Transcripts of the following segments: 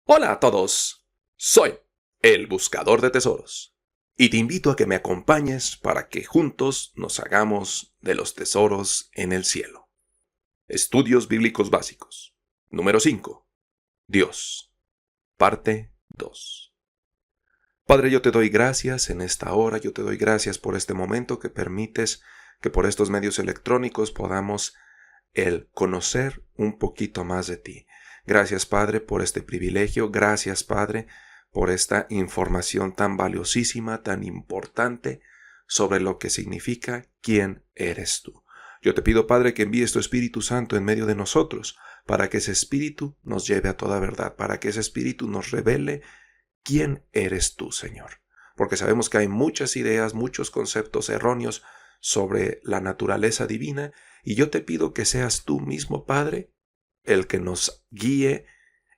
Hola a todos, soy el Buscador de Tesoros y te invito a que me acompañes para que juntos nos hagamos de los tesoros en el cielo. Estudios Bíblicos Básicos. Número 5. Dios. Parte 2. Padre, yo te doy gracias en esta hora, yo te doy gracias por este momento que permites que por estos medios electrónicos podamos el conocer un poquito más de ti. Gracias, Padre, por este privilegio. Gracias, Padre, por esta información tan valiosísima, tan importante sobre lo que significa quién eres tú. Yo te pido, Padre, que envíes tu Espíritu Santo en medio de nosotros, para que ese Espíritu nos lleve a toda verdad, para que ese Espíritu nos revele quién eres tú, Señor. Porque sabemos que hay muchas ideas, muchos conceptos erróneos sobre la naturaleza divina, y yo te pido que seas tú mismo, Padre, el que nos guíe,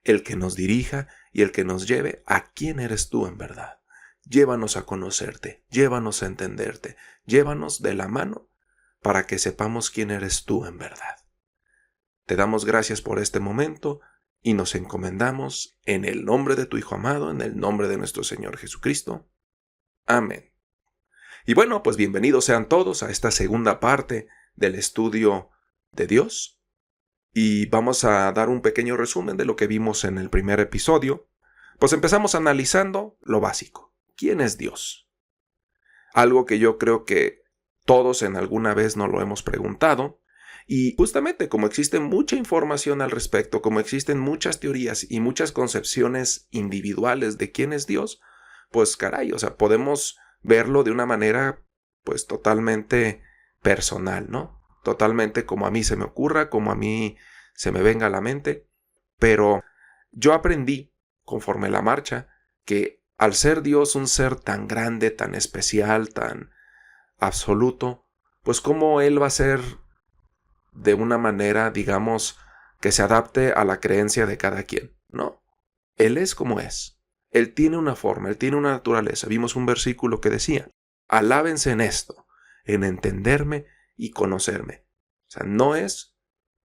el que nos dirija y el que nos lleve a quién eres tú en verdad. Llévanos a conocerte, llévanos a entenderte, llévanos de la mano para que sepamos quién eres tú en verdad. Te damos gracias por este momento y nos encomendamos en el nombre de tu Hijo amado, en el nombre de nuestro Señor Jesucristo. Amén. Y bueno, pues bienvenidos sean todos a esta segunda parte del estudio de Dios. Y vamos a dar un pequeño resumen de lo que vimos en el primer episodio. Pues empezamos analizando lo básico. ¿Quién es Dios? Algo que yo creo que todos en alguna vez nos lo hemos preguntado. Y justamente como existe mucha información al respecto, como existen muchas teorías y muchas concepciones individuales de quién es Dios, pues caray, podemos verlo de una manera pues totalmente personal, ¿no? Totalmente como a mí se me ocurra, como a mí se me venga a la mente. Pero yo aprendí, conforme la marcha, que al ser Dios un ser tan grande, tan especial, tan absoluto, pues cómo Él va a ser de una manera, digamos, que se adapte a la creencia de cada quien. No, Él es como es. Él tiene una forma, Él tiene una naturaleza. Vimos un versículo que decía, alábense en esto, en entenderme y conocerme. O sea, no es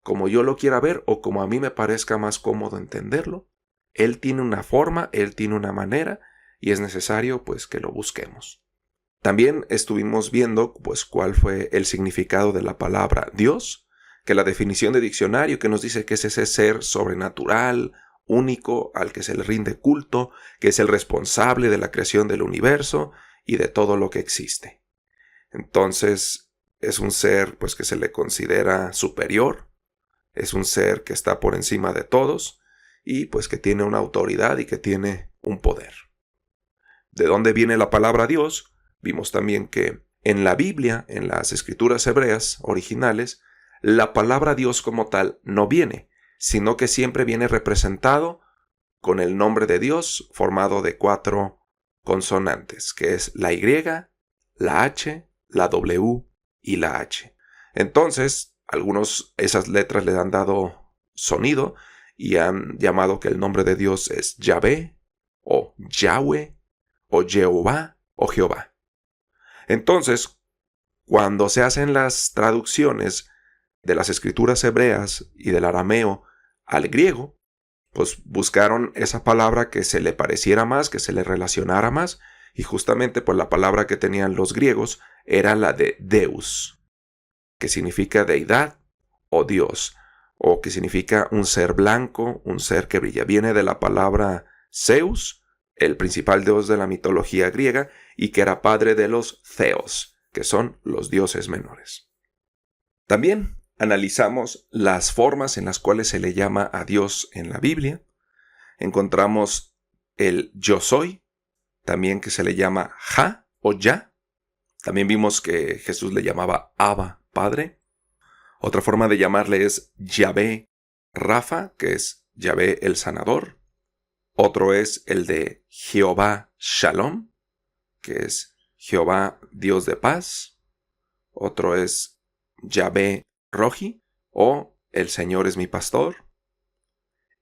como yo lo quiera ver o como a mí me parezca más cómodo entenderlo. Él tiene una forma, Él tiene una manera y es necesario pues que lo busquemos. También estuvimos viendo pues cuál fue el significado de la palabra Dios, que la definición de diccionario que nos dice que es ese ser sobrenatural, único, al que se le rinde culto, que es el responsable de la creación del universo y de todo lo que existe. Entonces, es un ser pues que se le considera superior, es un ser que está por encima de todos y pues que tiene una autoridad y que tiene un poder. ¿De dónde viene la palabra Dios? Vimos también que en la Biblia, en las escrituras hebreas originales, la palabra Dios como tal no viene, sino que siempre viene representado con el nombre de Dios formado de 4 consonantes, que es la Y, la H, la W y la H. Entonces, algunos esas letras le han dado sonido y han llamado que el nombre de Dios es Yahvé, o Yahweh, o Jehová, o Jehová. Entonces, cuando se hacen las traducciones de las escrituras hebreas y del arameo al griego, pues buscaron esa palabra que se le pareciera más, que se le relacionara más, y justamente pues la palabra que tenían los griegos era la de Deus, que significa deidad o Dios, o que significa un ser blanco, un ser que brilla. Viene de la palabra Zeus, el principal dios de la mitología griega, y que era padre de los Zeos, que son los dioses menores. También analizamos las formas en las cuales se le llama a Dios en la Biblia. Encontramos el yo soy, también que se le llama Ja o Ya. También vimos que Jesús le llamaba Abba, Padre. Otra forma de llamarle es Yahvé Rafa, que es Yahvé el sanador. Otro es el de Jehová Shalom, que es Jehová Dios de paz. Otro es Yahvé Rohi, o el Señor es mi pastor.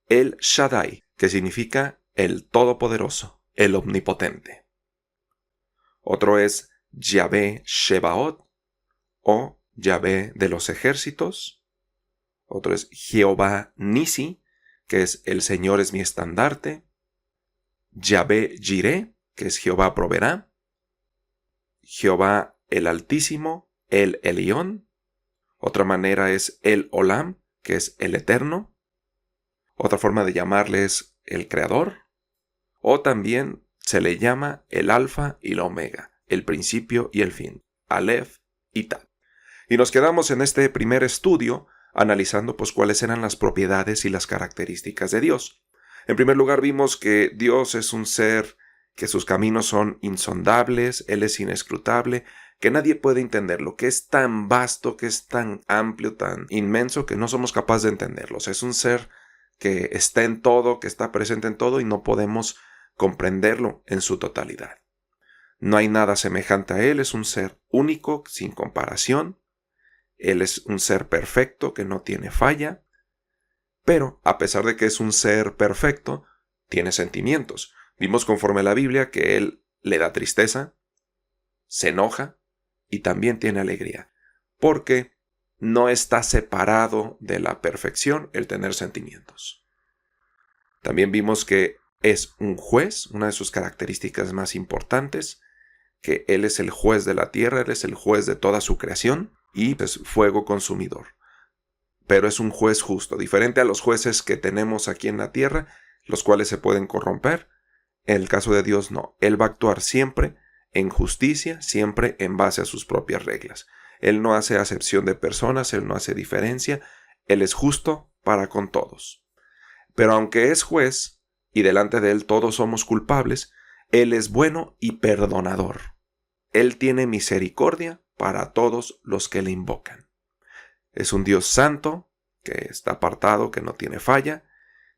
El Shaddai, que significa el Todopoderoso, el Omnipotente. Otro es Yahvé Shebaot, o Yahvé de los ejércitos. Otro es Jehová Nisi, que es el Señor es mi estandarte. Yahvé Jireh, que es Jehová proveerá, Jehová el Altísimo, el Elión. Otra manera es el Olam, que es el Eterno. Otra forma de llamarle es el Creador. O también se le llama el Alfa y la Omega, el principio y el fin, Aleph y Tat. Y nos quedamos en este primer estudio analizando pues cuáles eran las propiedades y las características de Dios. En primer lugar vimos que Dios es un ser que sus caminos son insondables, Él es inescrutable, que nadie puede entenderlo, que es tan vasto, que es tan amplio, tan inmenso, que no somos capaces de entenderlos. Es un ser que está en todo, que está presente en todo y no podemos comprenderlo en su totalidad. No hay nada semejante a Él, es un ser único, sin comparación. Él es un ser perfecto, que no tiene falla. Pero, a pesar de que es un ser perfecto, tiene sentimientos. Vimos conforme a la Biblia que Él le da tristeza, se enoja y también tiene alegría, porque no está separado de la perfección el tener sentimientos. También vimos que es un juez, una de sus características más importantes, que Él es el juez de la tierra, Él es el juez de toda su creación y es fuego consumidor. Pero es un juez justo, diferente a los jueces que tenemos aquí en la tierra, los cuales se pueden corromper. En el caso de Dios no, Él va a actuar siempre en justicia, siempre en base a sus propias reglas. Él no hace acepción de personas, Él no hace diferencia, Él es justo para con todos. Pero aunque es juez, y delante de Él todos somos culpables, Él es bueno y perdonador. Él tiene misericordia para todos los que le invocan. Es un Dios santo, que está apartado, que no tiene falla.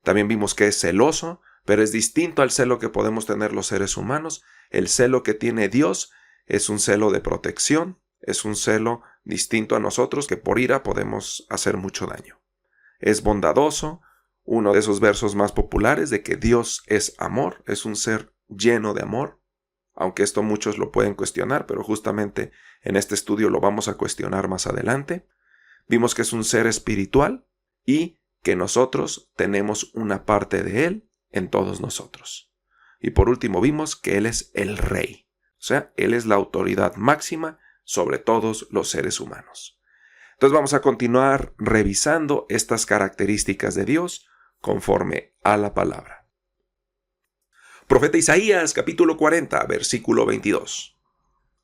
También vimos que es celoso, pero es distinto al celo que podemos tener los seres humanos. El celo que tiene Dios es un celo de protección, es un celo distinto a nosotros, que por ira podemos hacer mucho daño. Es bondadoso, uno de esos versos más populares de que Dios es amor, es un ser lleno de amor, aunque esto muchos lo pueden cuestionar, pero justamente en este estudio lo vamos a cuestionar más adelante. Vimos que es un ser espiritual y que nosotros tenemos una parte de Él en todos nosotros. Y por último vimos que Él es el Rey, o sea, Él es la autoridad máxima sobre todos los seres humanos. Entonces vamos a continuar revisando estas características de Dios conforme a la palabra. Profeta Isaías, capítulo 40, versículo 22.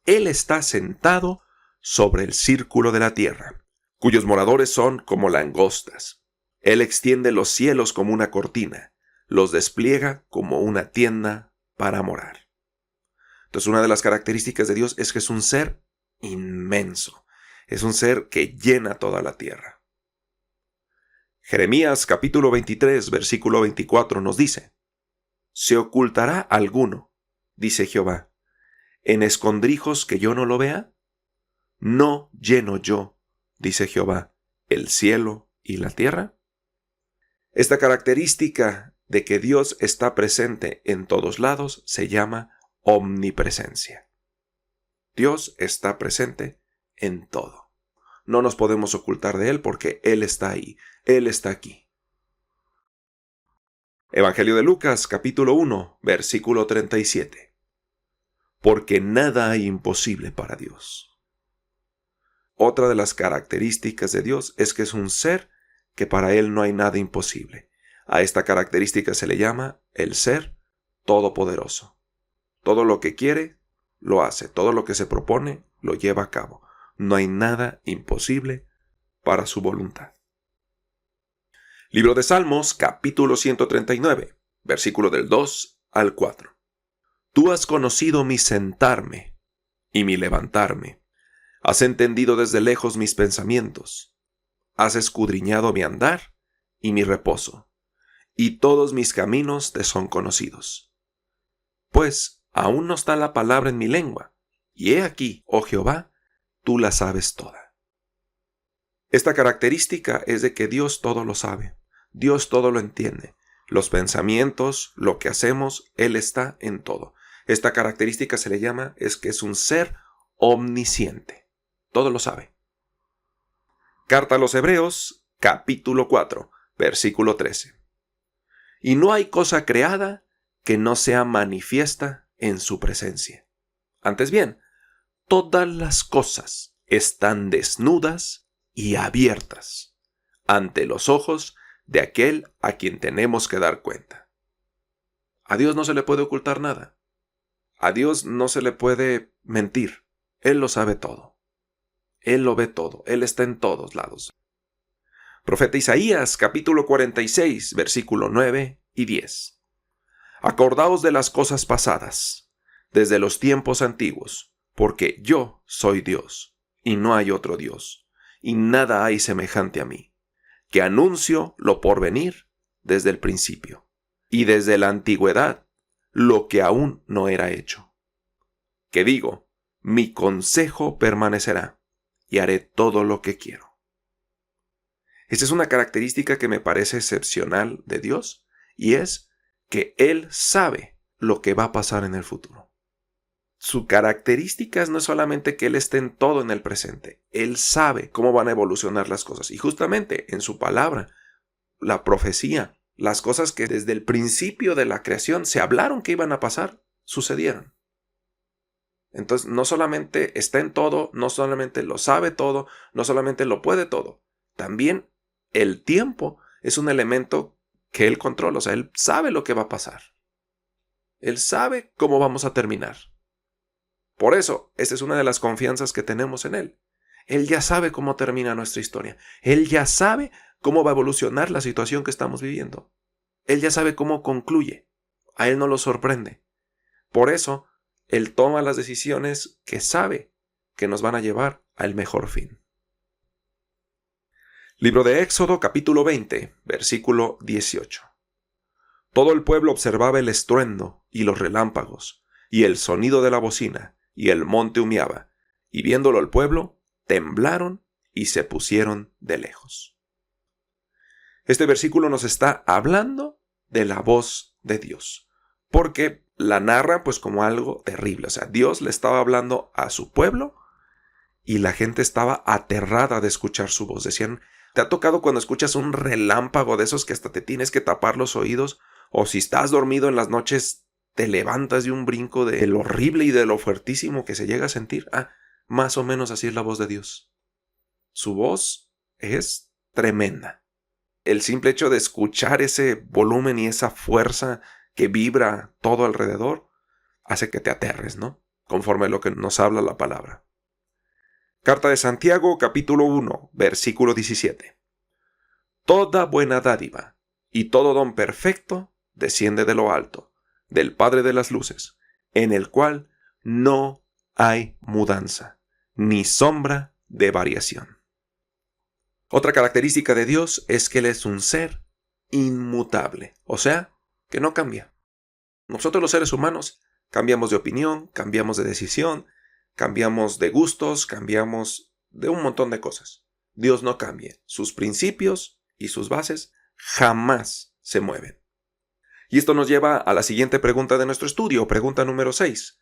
Él está sentado sobre el círculo de la tierra, cuyos moradores son como langostas. Él extiende los cielos como una cortina, los despliega como una tienda para morar. Entonces, una de las características de Dios es que es un ser inmenso, es un ser que llena toda la tierra. Jeremías capítulo 23, versículo 24 nos dice: ¿Se ocultará alguno, dice Jehová, en escondrijos que yo no lo vea? ¿No lleno yo, dice Jehová, el cielo y la tierra? Esta característica de que Dios está presente en todos lados se llama omnipresencia. Dios está presente en todo. No nos podemos ocultar de Él porque Él está ahí, Él está aquí. Evangelio de Lucas, capítulo 1, versículo 37. Porque nada hay imposible para Dios. Otra de las características de Dios es que es un ser que para Él no hay nada imposible. A esta característica se le llama el ser todopoderoso. Todo lo que quiere, lo hace. Todo lo que se propone, lo lleva a cabo. No hay nada imposible para su voluntad. Libro de Salmos, capítulo 139, versículo del 2 al 4. Tú has conocido mi sentarme y mi levantarme. Has entendido desde lejos mis pensamientos. Has escudriñado mi andar y mi reposo, y todos mis caminos te son conocidos. Pues aún no está la palabra en mi lengua, y he aquí, oh Jehová, tú la sabes toda. Esta característica es de que Dios todo lo sabe, Dios todo lo entiende. Los pensamientos, lo que hacemos, Él está en todo. Esta característica se le llama, es que es un ser omnisciente. Todo lo sabe. Carta a los Hebreos, capítulo 4, versículo 13. Y no hay cosa creada que no sea manifiesta en su presencia. Antes bien, todas las cosas están desnudas y abiertas ante los ojos de aquel a quien tenemos que dar cuenta. A Dios no se le puede ocultar nada. A Dios no se le puede mentir. Él lo sabe todo. Él lo ve todo. Él está en todos lados. Profeta Isaías, capítulo 46, versículo 9 y 10. Acordaos de las cosas pasadas, desde los tiempos antiguos, porque yo soy Dios, y no hay otro Dios, y nada hay semejante a mí, que anuncio lo por venir desde el principio, y desde la antigüedad lo que aún no era hecho. Que digo, mi consejo permanecerá, y haré todo lo que quiero. Esta es una característica que me parece excepcional de Dios, y es que Él sabe lo que va a pasar en el futuro. Su característica no es solamente que Él esté en todo en el presente. Él sabe cómo van a evolucionar las cosas. Y justamente en su palabra, la profecía, las cosas que desde el principio de la creación se hablaron que iban a pasar, sucedieron. Entonces, no solamente está en todo, no solamente lo sabe todo, no solamente lo puede todo. También el tiempo es un elemento que Él controla. O sea, Él sabe lo que va a pasar. Él sabe cómo vamos a terminar. Por eso, esta es una de las confianzas que tenemos en Él. Él ya sabe cómo termina nuestra historia. Él ya sabe cómo va a evolucionar la situación que estamos viviendo. Él ya sabe cómo concluye. A Él no lo sorprende. Por eso, Él toma las decisiones que sabe que nos van a llevar al mejor fin. Libro de Éxodo, capítulo 20, versículo 18. Todo el pueblo observaba el estruendo y los relámpagos, y el sonido de la bocina, y el monte humeaba, y viéndolo el pueblo, temblaron y se pusieron de lejos. Este versículo nos está hablando de la voz de Dios, porque la narra pues como algo terrible. O sea, Dios le estaba hablando a su pueblo y la gente estaba aterrada de escuchar su voz. Decían, ¿te ha tocado cuando escuchas un relámpago de esos que hasta te tienes que tapar los oídos? O si estás dormido en las noches, te levantas de un brinco de lo horrible y de lo fuertísimo que se llega a sentir. Más o menos así es la voz de Dios. Su voz es tremenda. El simple hecho de escuchar ese volumen y esa fuerza que vibra todo alrededor hace que te aterres, ¿no? Conforme a lo que nos habla la palabra. Carta de Santiago, capítulo 1, versículo 17. Toda buena dádiva y todo don perfecto desciende de lo alto, del Padre de las luces, en el cual no hay mudanza, ni sombra de variación. Otra característica de Dios es que Él es un ser inmutable, o sea, que no cambia. Nosotros los seres humanos cambiamos de opinión, cambiamos de decisión, cambiamos de gustos, cambiamos de un montón de cosas. Dios no cambia. Sus principios y sus bases jamás se mueven. Y esto nos lleva a la siguiente pregunta de nuestro estudio, pregunta número 6.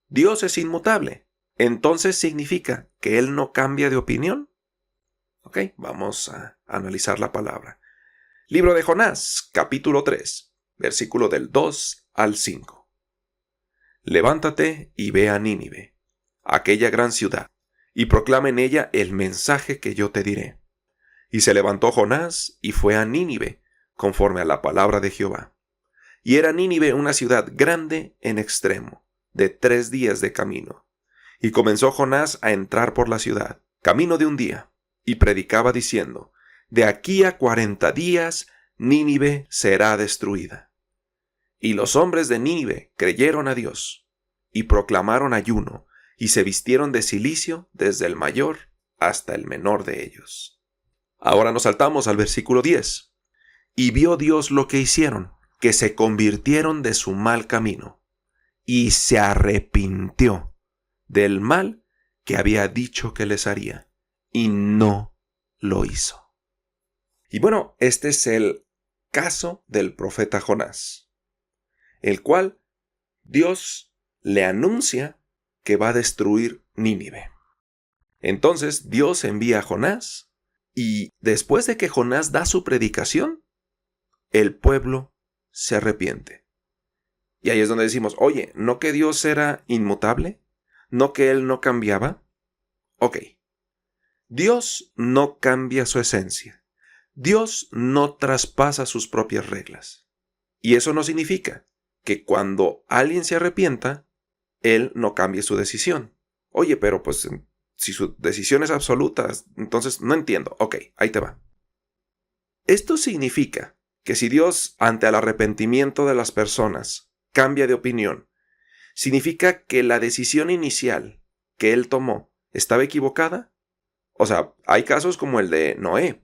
¿Dios es inmutable? ¿Entonces significa que Él no cambia de opinión? Ok, vamos a analizar la palabra. Libro de Jonás, capítulo 3, versículo del 2 al 5. Levántate y ve a Nínive, aquella gran ciudad, y proclama en ella el mensaje que yo te diré. Y se levantó Jonás y fue a Nínive, conforme a la palabra de Jehová. Y era Nínive una ciudad grande en extremo, de 3 días de camino. Y comenzó Jonás a entrar por la ciudad, camino de un día, y predicaba diciendo, de aquí a 40 días Nínive será destruida. Y los hombres de Nínive creyeron a Dios, y proclamaron ayuno, y se vistieron de cilicio desde el mayor hasta el menor de ellos. Ahora nos saltamos al versículo 10. Y vio Dios lo que hicieron, que se convirtieron de su mal camino, y se arrepintió del mal que había dicho que les haría, y no lo hizo. Y bueno, este es el caso del profeta Jonás, el cual Dios le anuncia que va a destruir Nínive. Entonces Dios envía a Jonás, y después de que Jonás da su predicación, el pueblo se arrepiente. Y ahí es donde decimos, oye, ¿no que Dios era inmutable? ¿No que Él no cambiaba? Ok. Dios no cambia su esencia. Dios no traspasa sus propias reglas. Y eso no significa que cuando alguien se arrepienta, Él no cambie su decisión. Oye, pero pues si su decisión es absoluta, entonces no entiendo. Ok, ahí te va. Esto significa que si Dios, ante el arrepentimiento de las personas, cambia de opinión, significa que la decisión inicial que Él tomó estaba equivocada. O sea, hay casos como el de Noé,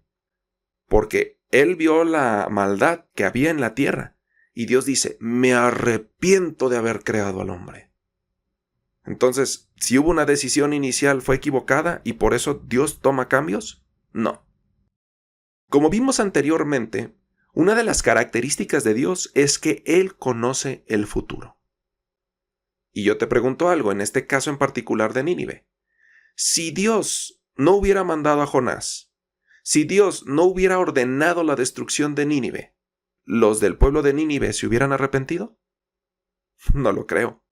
porque él vio la maldad que había en la tierra y Dios dice, me arrepiento de haber creado al hombre. Entonces, si hubo una decisión inicial fue equivocada y por eso Dios toma cambios, no. Como vimos anteriormente, una de las características de Dios es que Él conoce el futuro. Y yo te pregunto algo, en este caso en particular de Nínive. Si Dios no hubiera mandado a Jonás, si Dios no hubiera ordenado la destrucción de Nínive, ¿los del pueblo de Nínive se hubieran arrepentido? No lo creo.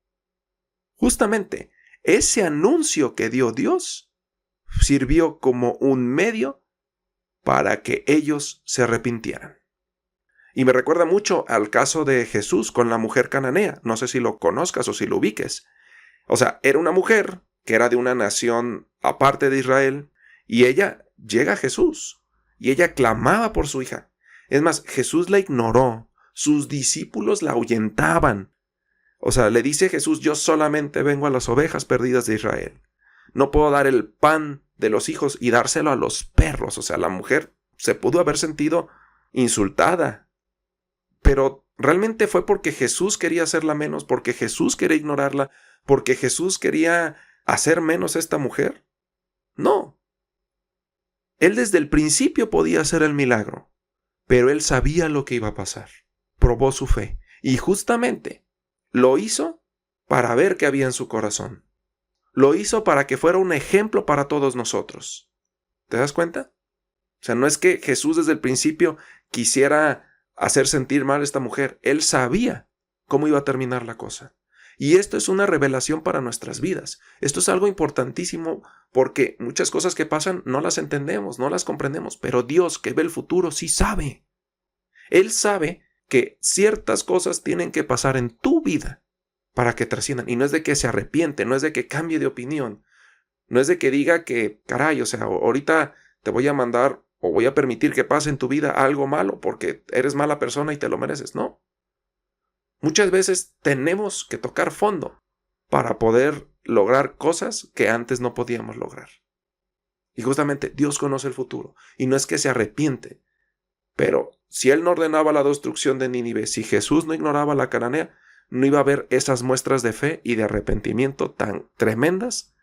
Justamente, ese anuncio que dio Dios sirvió como un medio para que ellos se arrepintieran. Y me recuerda mucho al caso de Jesús con la mujer cananea. No sé si lo conozcas o si lo ubiques. O sea, era una mujer que era de una nación aparte de Israel, y ella llega a Jesús, y ella clamaba por su hija. Es más, Jesús la ignoró, sus discípulos la ahuyentaban. O sea, le dice Jesús, yo solamente vengo a las ovejas perdidas de Israel. No puedo dar el pan de los hijos y dárselo a los perros. O sea, la mujer se pudo haber sentido insultada. Pero realmente fue porque Jesús quería hacerla menos, porque Jesús quería ignorarla, porque Jesús quería hacer menos a esta mujer. No. Él desde el principio podía hacer el milagro, pero él sabía lo que iba a pasar. Probó su fe y justamente lo hizo para ver qué había en su corazón. Lo hizo para que fuera un ejemplo para todos nosotros. ¿Te das cuenta? O sea, no es que Jesús desde el principio quisiera hacer sentir mal a esta mujer. Él sabía cómo iba a terminar la cosa. Y esto es una revelación para nuestras vidas. Esto es algo importantísimo porque muchas cosas que pasan no las entendemos, no las comprendemos, pero Dios que ve el futuro sí sabe. Él sabe que ciertas cosas tienen que pasar en tu vida para que trasciendan. Y no es de que se arrepiente, no es de que cambie de opinión, no es de que diga que, caray, o sea, ahorita te voy a mandar o voy a permitir que pase en tu vida algo malo porque eres mala persona y te lo mereces. No. Muchas veces tenemos que tocar fondo para poder lograr cosas que antes no podíamos lograr. Y justamente Dios conoce el futuro. Y no es que se arrepiente. Pero si Él no ordenaba la destrucción de Nínive, si Jesús no ignoraba la cananea, no iba a haber esas muestras de fe y de arrepentimiento tan tremendas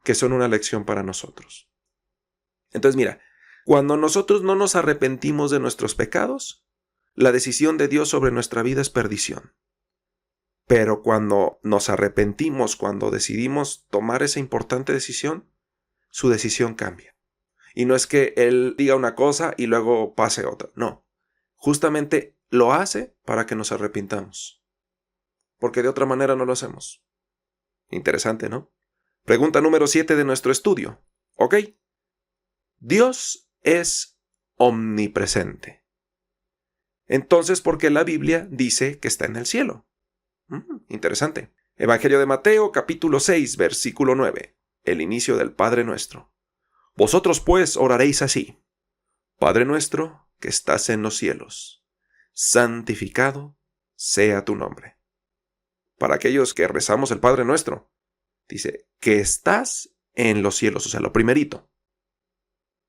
que son una lección para nosotros. Entonces mira, cuando nosotros no nos arrepentimos de nuestros pecados, la decisión de Dios sobre nuestra vida es perdición. Pero cuando nos arrepentimos, cuando decidimos tomar esa importante decisión, su decisión cambia. Y no es que Él diga una cosa y luego pase otra. No. Justamente lo hace para que nos arrepintamos. Porque de otra manera no lo hacemos. Interesante, ¿no? Pregunta número 7 de nuestro estudio. ¿Ok? Dios es omnipresente. Entonces, ¿por qué la Biblia dice que está en el cielo? Interesante. Evangelio de Mateo, capítulo 6, versículo 9. El inicio del Padre Nuestro. Vosotros pues oraréis así. Padre nuestro que estás en los cielos, santificado sea tu nombre. Para aquellos que rezamos el Padre Nuestro, dice que estás en los cielos, o sea, lo primerito.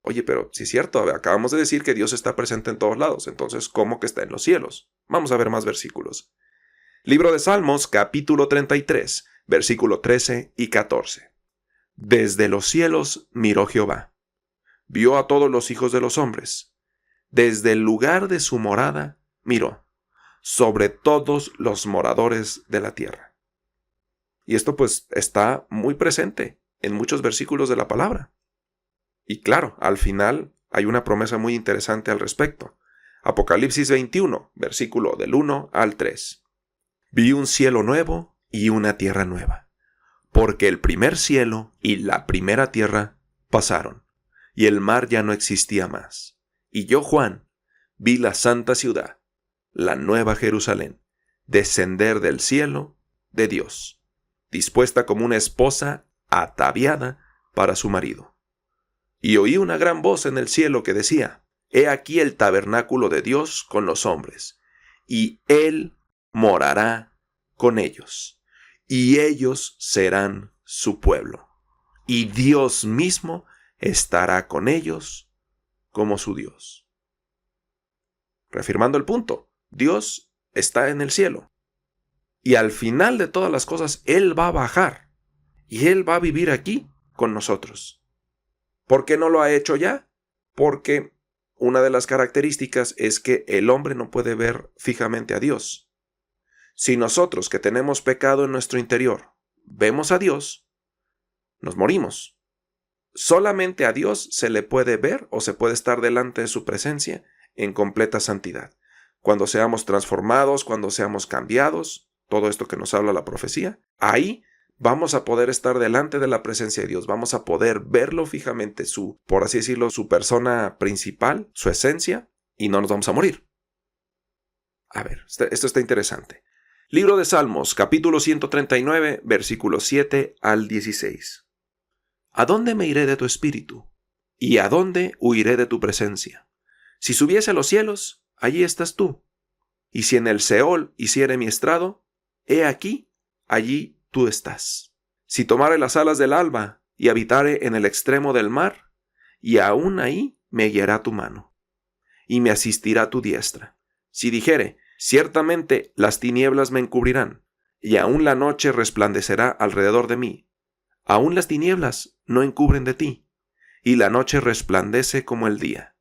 Oye, pero si es cierto, acabamos de decir que Dios está presente en todos lados, entonces, ¿cómo que está en los cielos? Vamos a ver más versículos. Libro de Salmos, capítulo 33, versículo 13 y 14. Desde los cielos miró Jehová, vio a todos los hijos de los hombres. Desde el lugar de su morada miró, sobre todos los moradores de la tierra. Y esto pues está muy presente en muchos versículos de la palabra. Y claro, al final hay una promesa muy interesante al respecto. Apocalipsis 21, versículo del 1 al 3. Vi un cielo nuevo y una tierra nueva, porque el primer cielo y la primera tierra pasaron, y el mar ya no existía más. Y yo, Juan, vi la santa ciudad, la nueva Jerusalén, descender del cielo de Dios, dispuesta como una esposa ataviada para su marido. Y oí una gran voz en el cielo que decía: He aquí el tabernáculo de Dios con los hombres, y Él morará con ellos, y ellos serán su pueblo, y Dios mismo estará con ellos como su Dios. Reafirmando el punto, Dios está en el cielo, y al final de todas las cosas, Él va a bajar, y Él va a vivir aquí con nosotros. ¿Por qué no lo ha hecho ya? Porque una de las características es que el hombre no puede ver fijamente a Dios. Si nosotros, que tenemos pecado en nuestro interior, vemos a Dios, nos morimos. Solamente a Dios se le puede ver o se puede estar delante de su presencia en completa santidad. Cuando seamos transformados, cuando seamos cambiados, todo esto que nos habla la profecía, ahí vamos a poder estar delante de la presencia de Dios, vamos a poder verlo fijamente, por así decirlo, su persona principal, su esencia, y no nos vamos a morir. A ver, esto está interesante. Libro de Salmos, capítulo 139, versículos 7 al 16. ¿A dónde me iré de tu espíritu? ¿Y a dónde huiré de tu presencia? Si subiese a los cielos, allí estás tú. Y si en el Seol hiciere mi estrado, he aquí, allí tú estás. Si tomare las alas del alba y habitare en el extremo del mar, y aún ahí me guiará tu mano, y me asistirá tu diestra. Si dijere, ciertamente las tinieblas me encubrirán, y aún la noche resplandecerá alrededor de mí. Aún las tinieblas no encubren de ti, y la noche resplandece como el día.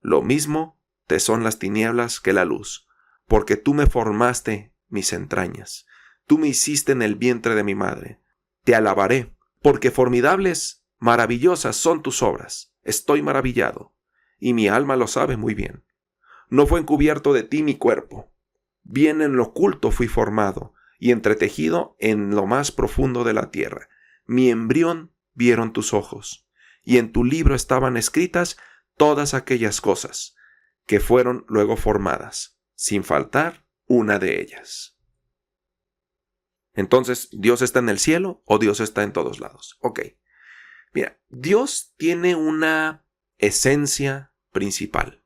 Lo mismo te son las tinieblas que la luz, porque tú me formaste mis entrañas. Tú me hiciste en el vientre de mi madre. Te alabaré, porque formidables, maravillosas son tus obras. Estoy maravillado, y mi alma lo sabe muy bien. No fue encubierto de ti mi cuerpo. Bien en lo oculto fui formado, y entretejido en lo más profundo de la tierra. Mi embrión vieron tus ojos, y en tu libro estaban escritas todas aquellas cosas, que fueron luego formadas, sin faltar una de ellas. Entonces, ¿Dios está en el cielo o Dios está en todos lados? Ok. Mira, Dios tiene una esencia principal.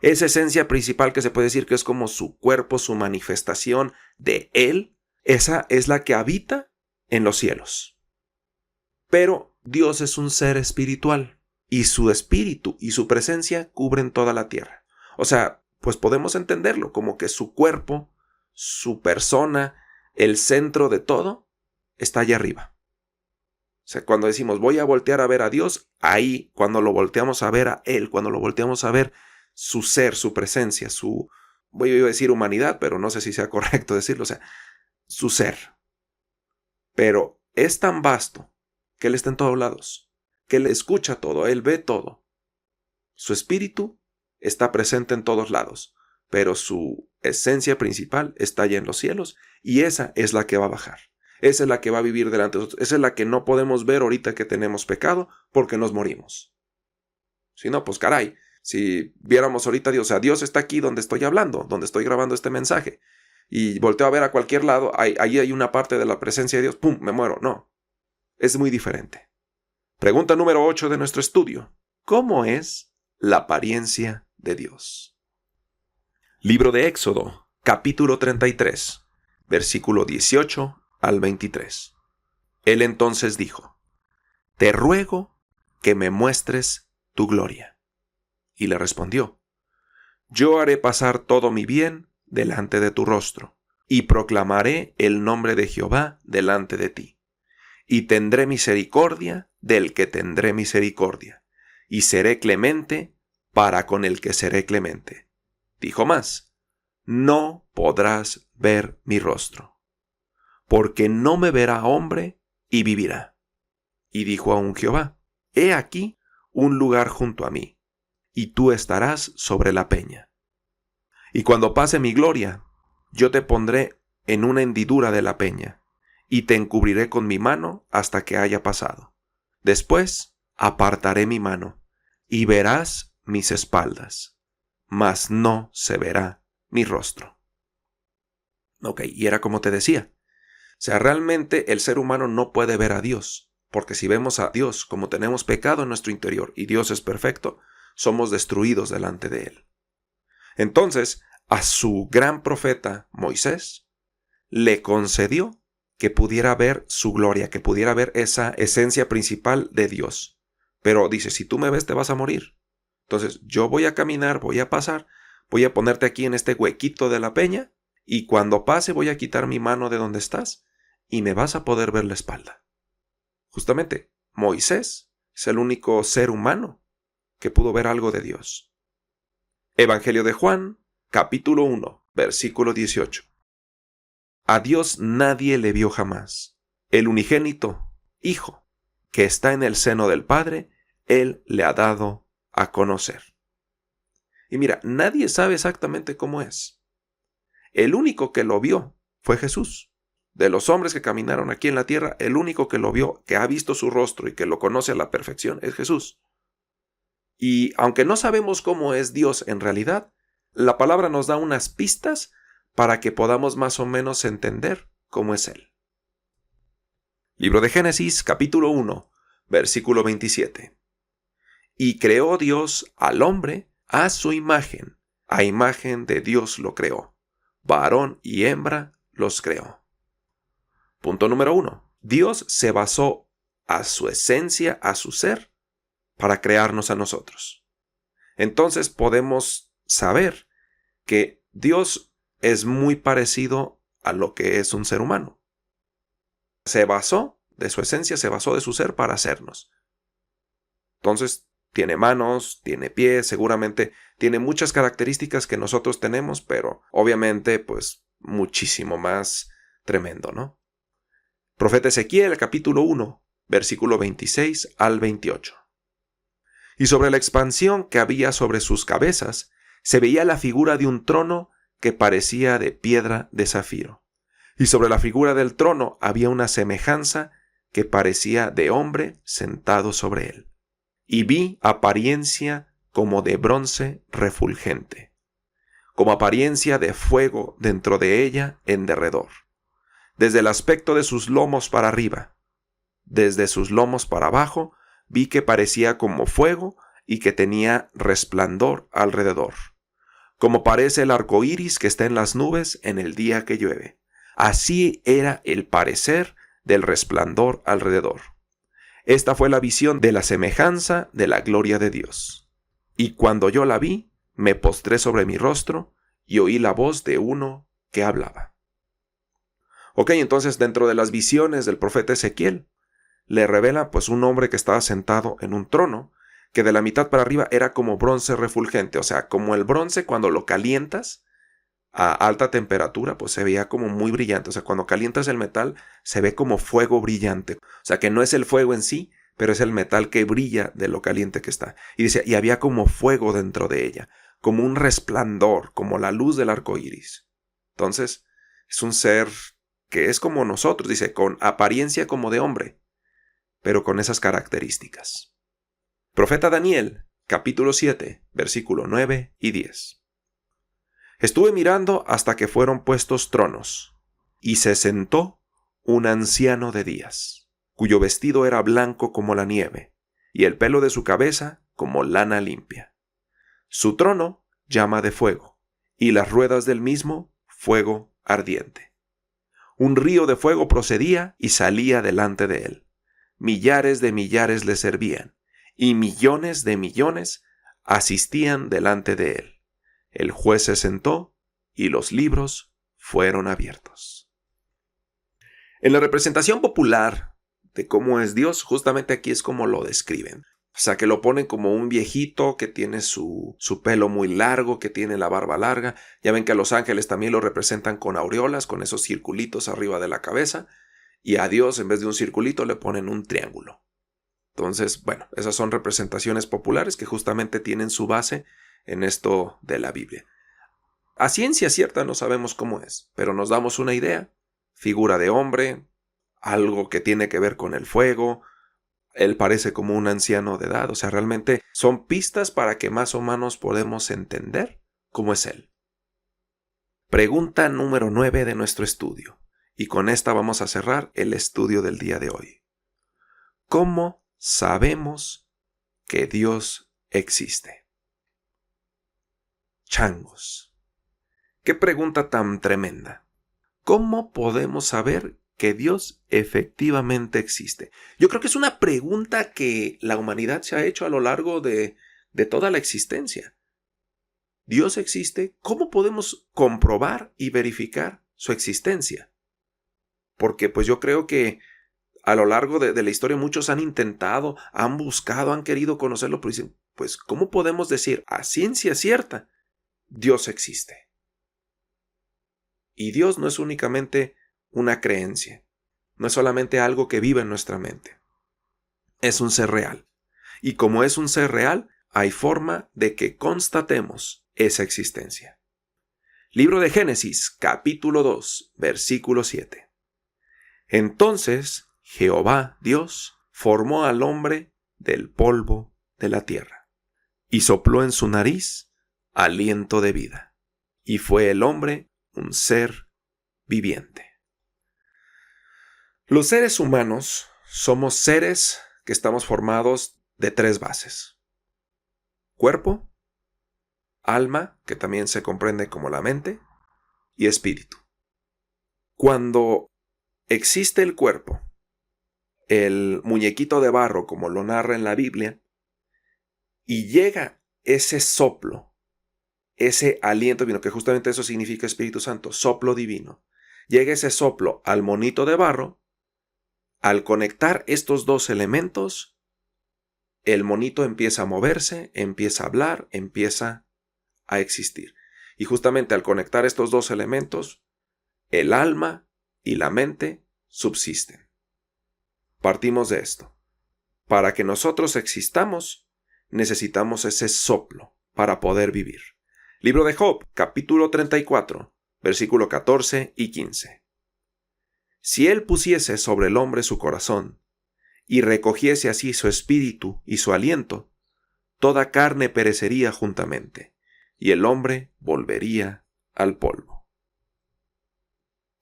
Esa esencia principal que se puede decir que es como su cuerpo, su manifestación de Él, esa es la que habita en los cielos. Pero Dios es un ser espiritual y su espíritu y su presencia cubren toda la tierra. O sea, pues podemos entenderlo como que su cuerpo, su persona, el centro de todo está allá arriba. O sea, cuando decimos voy a voltear a ver a Dios, ahí cuando lo volteamos a ver a Él, cuando lo volteamos a ver su ser, su presencia, voy a decir humanidad, pero no sé si sea correcto decirlo, o sea, su ser. Pero es tan vasto que Él está en todos lados, que Él escucha todo, Él ve todo. Su espíritu está presente en todos lados, pero su esencia principal está allá en los cielos, y esa es la que va a bajar. Esa es la que va a vivir delante de nosotros. Esa es la que no podemos ver ahorita que tenemos pecado porque nos morimos. Si no, pues caray, si viéramos ahorita a Dios, o sea, Dios está aquí donde estoy hablando, donde estoy grabando este mensaje, y volteo a ver a cualquier lado, ahí hay una parte de la presencia de Dios, ¡pum!, me muero. No, es muy diferente. Pregunta número 8 de nuestro estudio. ¿Cómo es la apariencia de Dios? Libro de Éxodo, capítulo 33, versículo 18 al 23. Él entonces dijo: Te ruego que me muestres tu gloria. Y le respondió: Yo haré pasar todo mi bien delante de tu rostro, y proclamaré el nombre de Jehová delante de ti. Y tendré misericordia del que tendré misericordia, y seré clemente para con el que seré clemente. Dijo más: No podrás ver mi rostro, porque no me verá hombre y vivirá. Y dijo aún Jehová: He aquí un lugar junto a mí, y tú estarás sobre la peña. Y cuando pase mi gloria, yo te pondré en una hendidura de la peña, y te encubriré con mi mano hasta que haya pasado. Después apartaré mi mano, y verás mis espaldas, mas no se verá mi rostro. Ok, y era como te decía. O sea, realmente el ser humano no puede ver a Dios, porque si vemos a Dios como tenemos pecado en nuestro interior y Dios es perfecto, somos destruidos delante de Él. Entonces, a su gran profeta Moisés le concedió que pudiera ver su gloria, que pudiera ver esa esencia principal de Dios. Pero dice, si tú me ves te vas a morir. Entonces, yo voy a caminar, voy a pasar, voy a ponerte aquí en este huequito de la peña, y cuando pase voy a quitar mi mano de donde estás, y me vas a poder ver la espalda. Justamente, Moisés es el único ser humano que pudo ver algo de Dios. Evangelio de Juan, capítulo 1, versículo 18. A Dios nadie le vio jamás. El unigénito, Hijo, que está en el seno del Padre, Él le ha dado a conocer. Y mira, nadie sabe exactamente cómo es. El único que lo vio fue Jesús. De los hombres que caminaron aquí en la tierra, el único que lo vio, que ha visto su rostro y que lo conoce a la perfección, es Jesús. Y aunque no sabemos cómo es Dios en realidad, la palabra nos da unas pistas para que podamos más o menos entender cómo es Él. Libro de Génesis, capítulo 1, versículo 27. Y creó Dios al hombre a su imagen de Dios lo creó. Varón y hembra los creó. Punto número 1. Dios se basó a su esencia, a su ser, para crearnos a nosotros. Entonces podemos saber que Dios es muy parecido a lo que es un ser humano. Se basó de su esencia, se basó de su ser para hacernos. Entonces, tiene manos, tiene pies, seguramente tiene muchas características que nosotros tenemos, pero obviamente, pues, muchísimo más tremendo, ¿no? Profeta Ezequiel, capítulo 1, versículo 26 al 28. Y sobre la expansión que había sobre sus cabezas, se veía la figura de un trono que parecía de piedra de zafiro. Y sobre la figura del trono había una semejanza que parecía de hombre sentado sobre él. Y vi apariencia como de bronce refulgente, como apariencia de fuego dentro de ella en derredor. Desde el aspecto de sus lomos para arriba, desde sus lomos para abajo, vi que parecía como fuego y que tenía resplandor alrededor, como parece el arco iris que está en las nubes en el día que llueve. Así era el parecer del resplandor alrededor. Esta fue la visión de la semejanza de la gloria de Dios. Y cuando yo la vi, me postré sobre mi rostro y oí la voz de uno que hablaba. Ok, entonces dentro de las visiones del profeta Ezequiel, le revela pues un hombre que estaba sentado en un trono, que de la mitad para arriba era como bronce refulgente, o sea, como el bronce cuando lo calientas a alta temperatura, pues se veía como muy brillante, o sea, cuando calientas el metal se ve como fuego brillante, o sea, que no es el fuego en sí, pero es el metal que brilla de lo caliente que está. Y dice, y había como fuego dentro de ella, como un resplandor, como la luz del arco iris. Entonces, es un ser que es como nosotros, dice, con apariencia como de hombre, pero con esas características. Profeta Daniel, capítulo 7, versículo 9 y 10. Estuve mirando hasta que fueron puestos tronos, y se sentó un anciano de días, cuyo vestido era blanco como la nieve, y el pelo de su cabeza como lana limpia. Su trono llama de fuego, y las ruedas del mismo fuego ardiente. Un río de fuego procedía y salía delante de él. Millares de millares le servían, y millones de millones asistían delante de él. El juez se sentó, y los libros fueron abiertos. En la representación popular de cómo es Dios, justamente aquí es como lo describen. O sea, que lo ponen como un viejito que tiene su pelo muy largo, que tiene la barba larga. Ya ven que a los ángeles también lo representan con aureolas, con esos circulitos arriba de la cabeza. Y a Dios, en vez de un circulito, le ponen un triángulo. Entonces, bueno, esas son representaciones populares que justamente tienen su base en esto de la Biblia. A ciencia cierta no sabemos cómo es, pero nos damos una idea. Figura de hombre, algo que tiene que ver con el fuego. Él parece como un anciano de edad. O sea, realmente son pistas para que más o menos podemos entender cómo es él. Pregunta número 9 de nuestro estudio. Y con esta vamos a cerrar el estudio del día de hoy. ¿Cómo sabemos que Dios existe? Changos. ¡Qué pregunta tan tremenda! ¿Cómo podemos saber que Dios efectivamente existe? Yo creo que es una pregunta que la humanidad se ha hecho a lo largo de toda la existencia. ¿Dios existe? ¿Cómo podemos comprobar y verificar su existencia? Porque pues yo creo que a lo largo de la historia muchos han intentado, han buscado, han querido conocerlo, pero dicen, pues ¿cómo podemos decir a ciencia cierta Dios existe? Y Dios no es únicamente una creencia, no es solamente algo que vive en nuestra mente. Es un ser real. Y como es un ser real, hay forma de que constatemos esa existencia. Libro de Génesis, capítulo 2, versículo 7. Entonces Jehová, Dios, formó al hombre del polvo de la tierra, y sopló en su nariz aliento de vida, y fue el hombre un ser viviente. Los seres humanos somos seres que estamos formados de 3 bases. Cuerpo, alma, que también se comprende como la mente, y espíritu. Cuando existe el cuerpo, el muñequito de barro, como lo narra en la Biblia, y llega ese soplo, ese aliento divino, que justamente eso significa Espíritu Santo, soplo divino. Llega ese soplo al monito de barro. Al conectar estos 2 elementos, el monito empieza a moverse, empieza a hablar, empieza a existir. Y justamente al conectar estos 2 elementos, el alma y la mente subsisten. Partimos de esto. Para que nosotros existamos, necesitamos ese soplo para poder vivir. Libro de Job, capítulo 34, versículo 14 y 15. Si él pusiese sobre el hombre su corazón, y recogiese así su espíritu y su aliento, toda carne perecería juntamente, y el hombre volvería al polvo.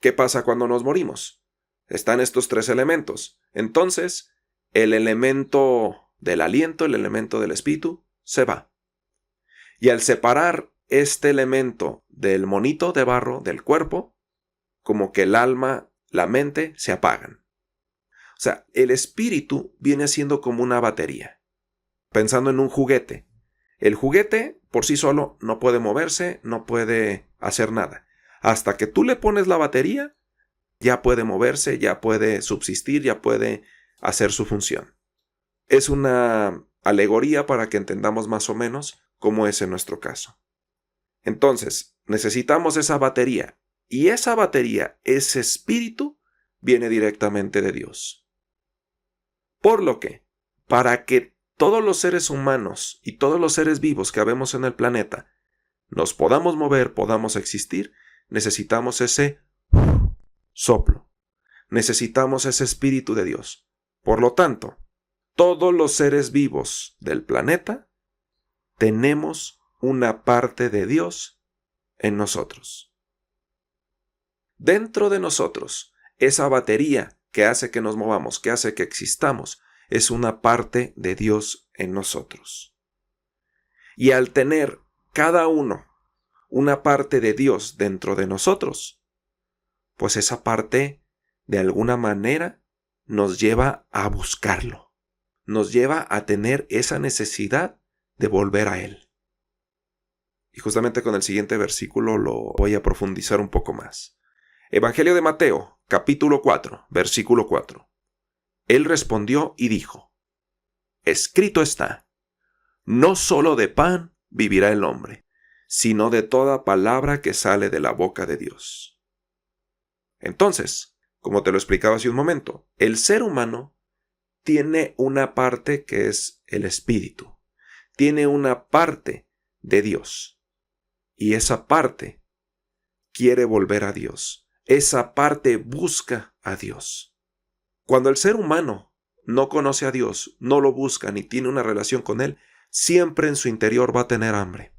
¿Qué pasa cuando nos morimos? Están estos 3 elementos. Entonces, el elemento del aliento, el elemento del espíritu, se va. Y al separar este elemento del monito de barro del cuerpo, como que el alma, la mente se apagan. O sea, el espíritu viene siendo como una batería. Pensando en un juguete. El juguete por sí solo no puede moverse, no puede hacer nada. Hasta que tú le pones la batería, ya puede moverse, ya puede subsistir, ya puede hacer su función. Es una alegoría para que entendamos más o menos cómo es en nuestro caso. Entonces, necesitamos esa batería. Y esa batería, ese espíritu, viene directamente de Dios. Por lo que, para que todos los seres humanos y todos los seres vivos que habemos en el planeta nos podamos mover, podamos existir, necesitamos ese soplo. Necesitamos ese espíritu de Dios. Por lo tanto, todos los seres vivos del planeta tenemos una parte de Dios en nosotros. Dentro de nosotros, esa batería que hace que nos movamos, que hace que existamos, es una parte de Dios en nosotros. Y al tener cada uno una parte de Dios dentro de nosotros, pues esa parte de alguna manera nos lleva a buscarlo, nos lleva a tener esa necesidad de volver a Él. Y justamente con el siguiente versículo lo voy a profundizar un poco más. Evangelio de Mateo, capítulo 4, versículo 4. Él respondió y dijo: Escrito está, no solo de pan vivirá el hombre, sino de toda palabra que sale de la boca de Dios. Entonces, como te lo explicaba hace un momento, el ser humano tiene una parte que es el espíritu, tiene una parte de Dios, y esa parte quiere volver a Dios. Esa parte busca a Dios. Cuando el ser humano no conoce a Dios, no lo busca ni tiene una relación con Él, siempre en su interior va a tener hambre.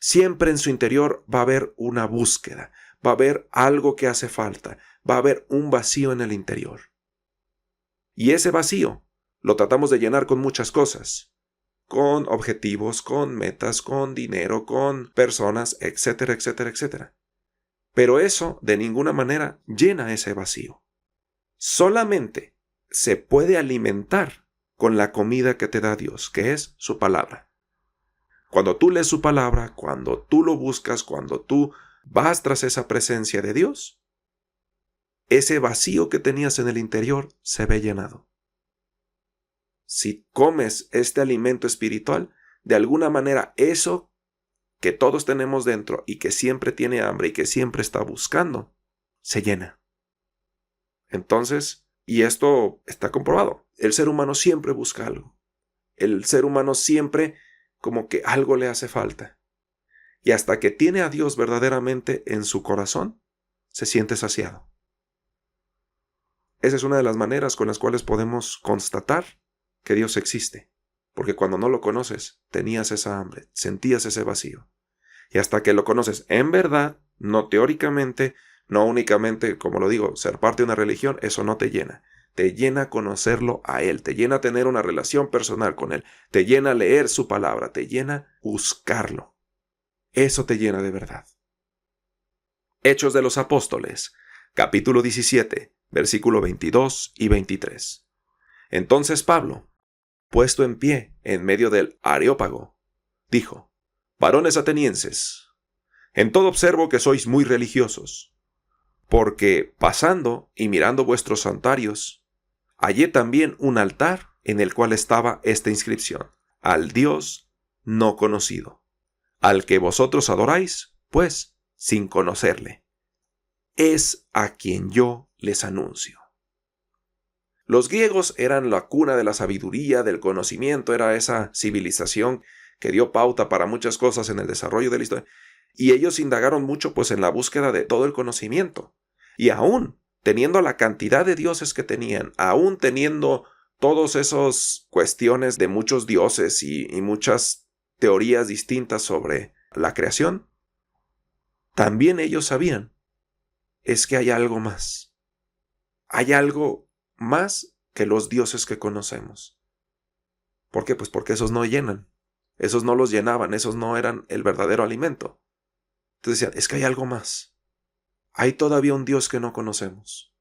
Siempre en su interior va a haber una búsqueda, va a haber algo que hace falta, va a haber un vacío en el interior. Y ese vacío lo tratamos de llenar con muchas cosas, con objetivos, con metas, con dinero, con personas, etcétera, etcétera, etcétera. Pero eso de ninguna manera llena ese vacío. Solamente se puede alimentar con la comida que te da Dios, que es su palabra. Cuando tú lees su palabra, cuando tú lo buscas, cuando tú vas tras esa presencia de Dios, ese vacío que tenías en el interior se ve llenado. Si comes este alimento espiritual, de alguna manera eso que todos tenemos dentro y que siempre tiene hambre y que siempre está buscando, se llena. Entonces, y esto está comprobado, el ser humano siempre busca algo. El ser humano siempre como que algo le hace falta. Y hasta que tiene a Dios verdaderamente en su corazón, se siente saciado. Esa es una de las maneras con las cuales podemos constatar que Dios existe. Porque cuando no lo conoces, tenías esa hambre, sentías ese vacío. Y hasta que lo conoces en verdad, no teóricamente, no únicamente, como lo digo, ser parte de una religión, eso no te llena. Te llena conocerlo a Él, te llena tener una relación personal con Él, te llena leer su palabra, te llena buscarlo. Eso te llena de verdad. Hechos de los Apóstoles, capítulo 17, versículo 22 y 23. Entonces Pablo, puesto en pie en medio del Areópago, dijo: Varones atenienses, en todo observo que sois muy religiosos, porque pasando y mirando vuestros santuarios, hallé también un altar en el cual estaba esta inscripción: al Dios no conocido, al que vosotros adoráis, pues, sin conocerle. Es a quien yo les anuncio. Los griegos eran la cuna de la sabiduría, del conocimiento, era esa civilización que dio pauta para muchas cosas en el desarrollo de la historia, y ellos indagaron mucho pues en la búsqueda de todo el conocimiento. Y aún teniendo la cantidad de dioses que tenían, aún teniendo todas esas cuestiones de muchos dioses y muchas teorías distintas sobre la creación, también ellos sabían, es que hay algo más. Hay algo más que los dioses que conocemos. ¿Por qué? Pues porque esos no llenan. Esos no los llenaban, esos no eran el verdadero alimento. Entonces decían, es que hay algo más. Hay todavía un Dios que no conocemos.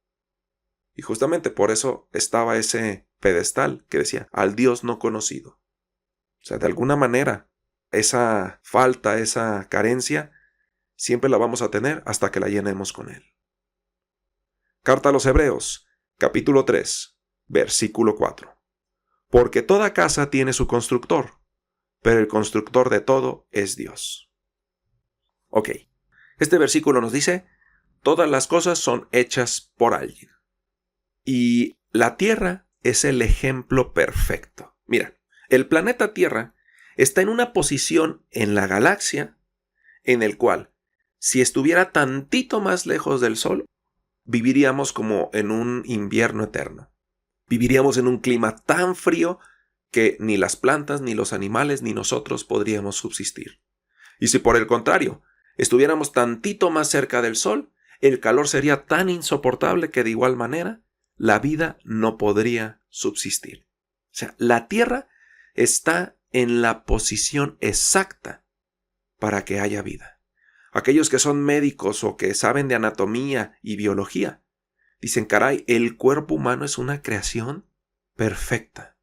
Y justamente por eso estaba ese pedestal que decía, al Dios no conocido. O sea, de alguna manera, esa falta, esa carencia, siempre la vamos a tener hasta que la llenemos con Él. Carta a los Hebreos, capítulo 3, versículo 4. Porque toda casa tiene su constructor, pero el constructor de todo es Dios. Ok, este versículo nos dice, todas las cosas son hechas por alguien. Y la Tierra es el ejemplo perfecto. Mira, el planeta Tierra está en una posición en la galaxia en el cual, si estuviera tantito más lejos del Sol, viviríamos como en un invierno eterno. Viviríamos en un clima tan frío que ni las plantas, ni los animales, ni nosotros podríamos subsistir. Y si por el contrario, estuviéramos tantito más cerca del Sol, el calor sería tan insoportable que de igual manera la vida no podría subsistir. O sea, la Tierra está en la posición exacta para que haya vida. Aquellos que son médicos o que saben de anatomía y biología dicen, caray, el cuerpo humano es una creación perfecta.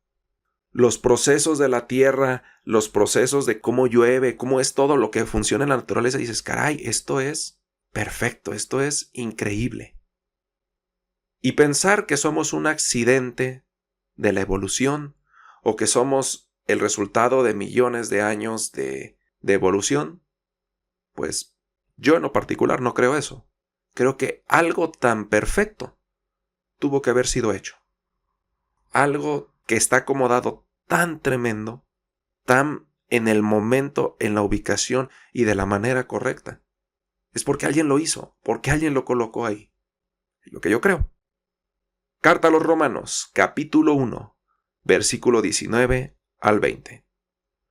Los procesos de la tierra, los procesos de cómo llueve, cómo es todo lo que funciona en la naturaleza, dices, caray, esto es perfecto, esto es increíble. Y pensar que somos un accidente de la evolución o que somos el resultado de millones de años de evolución, pues yo en lo particular no creo eso. Creo que algo tan perfecto tuvo que haber sido hecho. Algo que está acomodado tan tremendo, tan en el momento, en la ubicación y de la manera correcta. es porque alguien lo hizo, porque alguien lo colocó ahí. Es lo que yo creo. Carta a los Romanos, capítulo 1, versículo 19 al 20.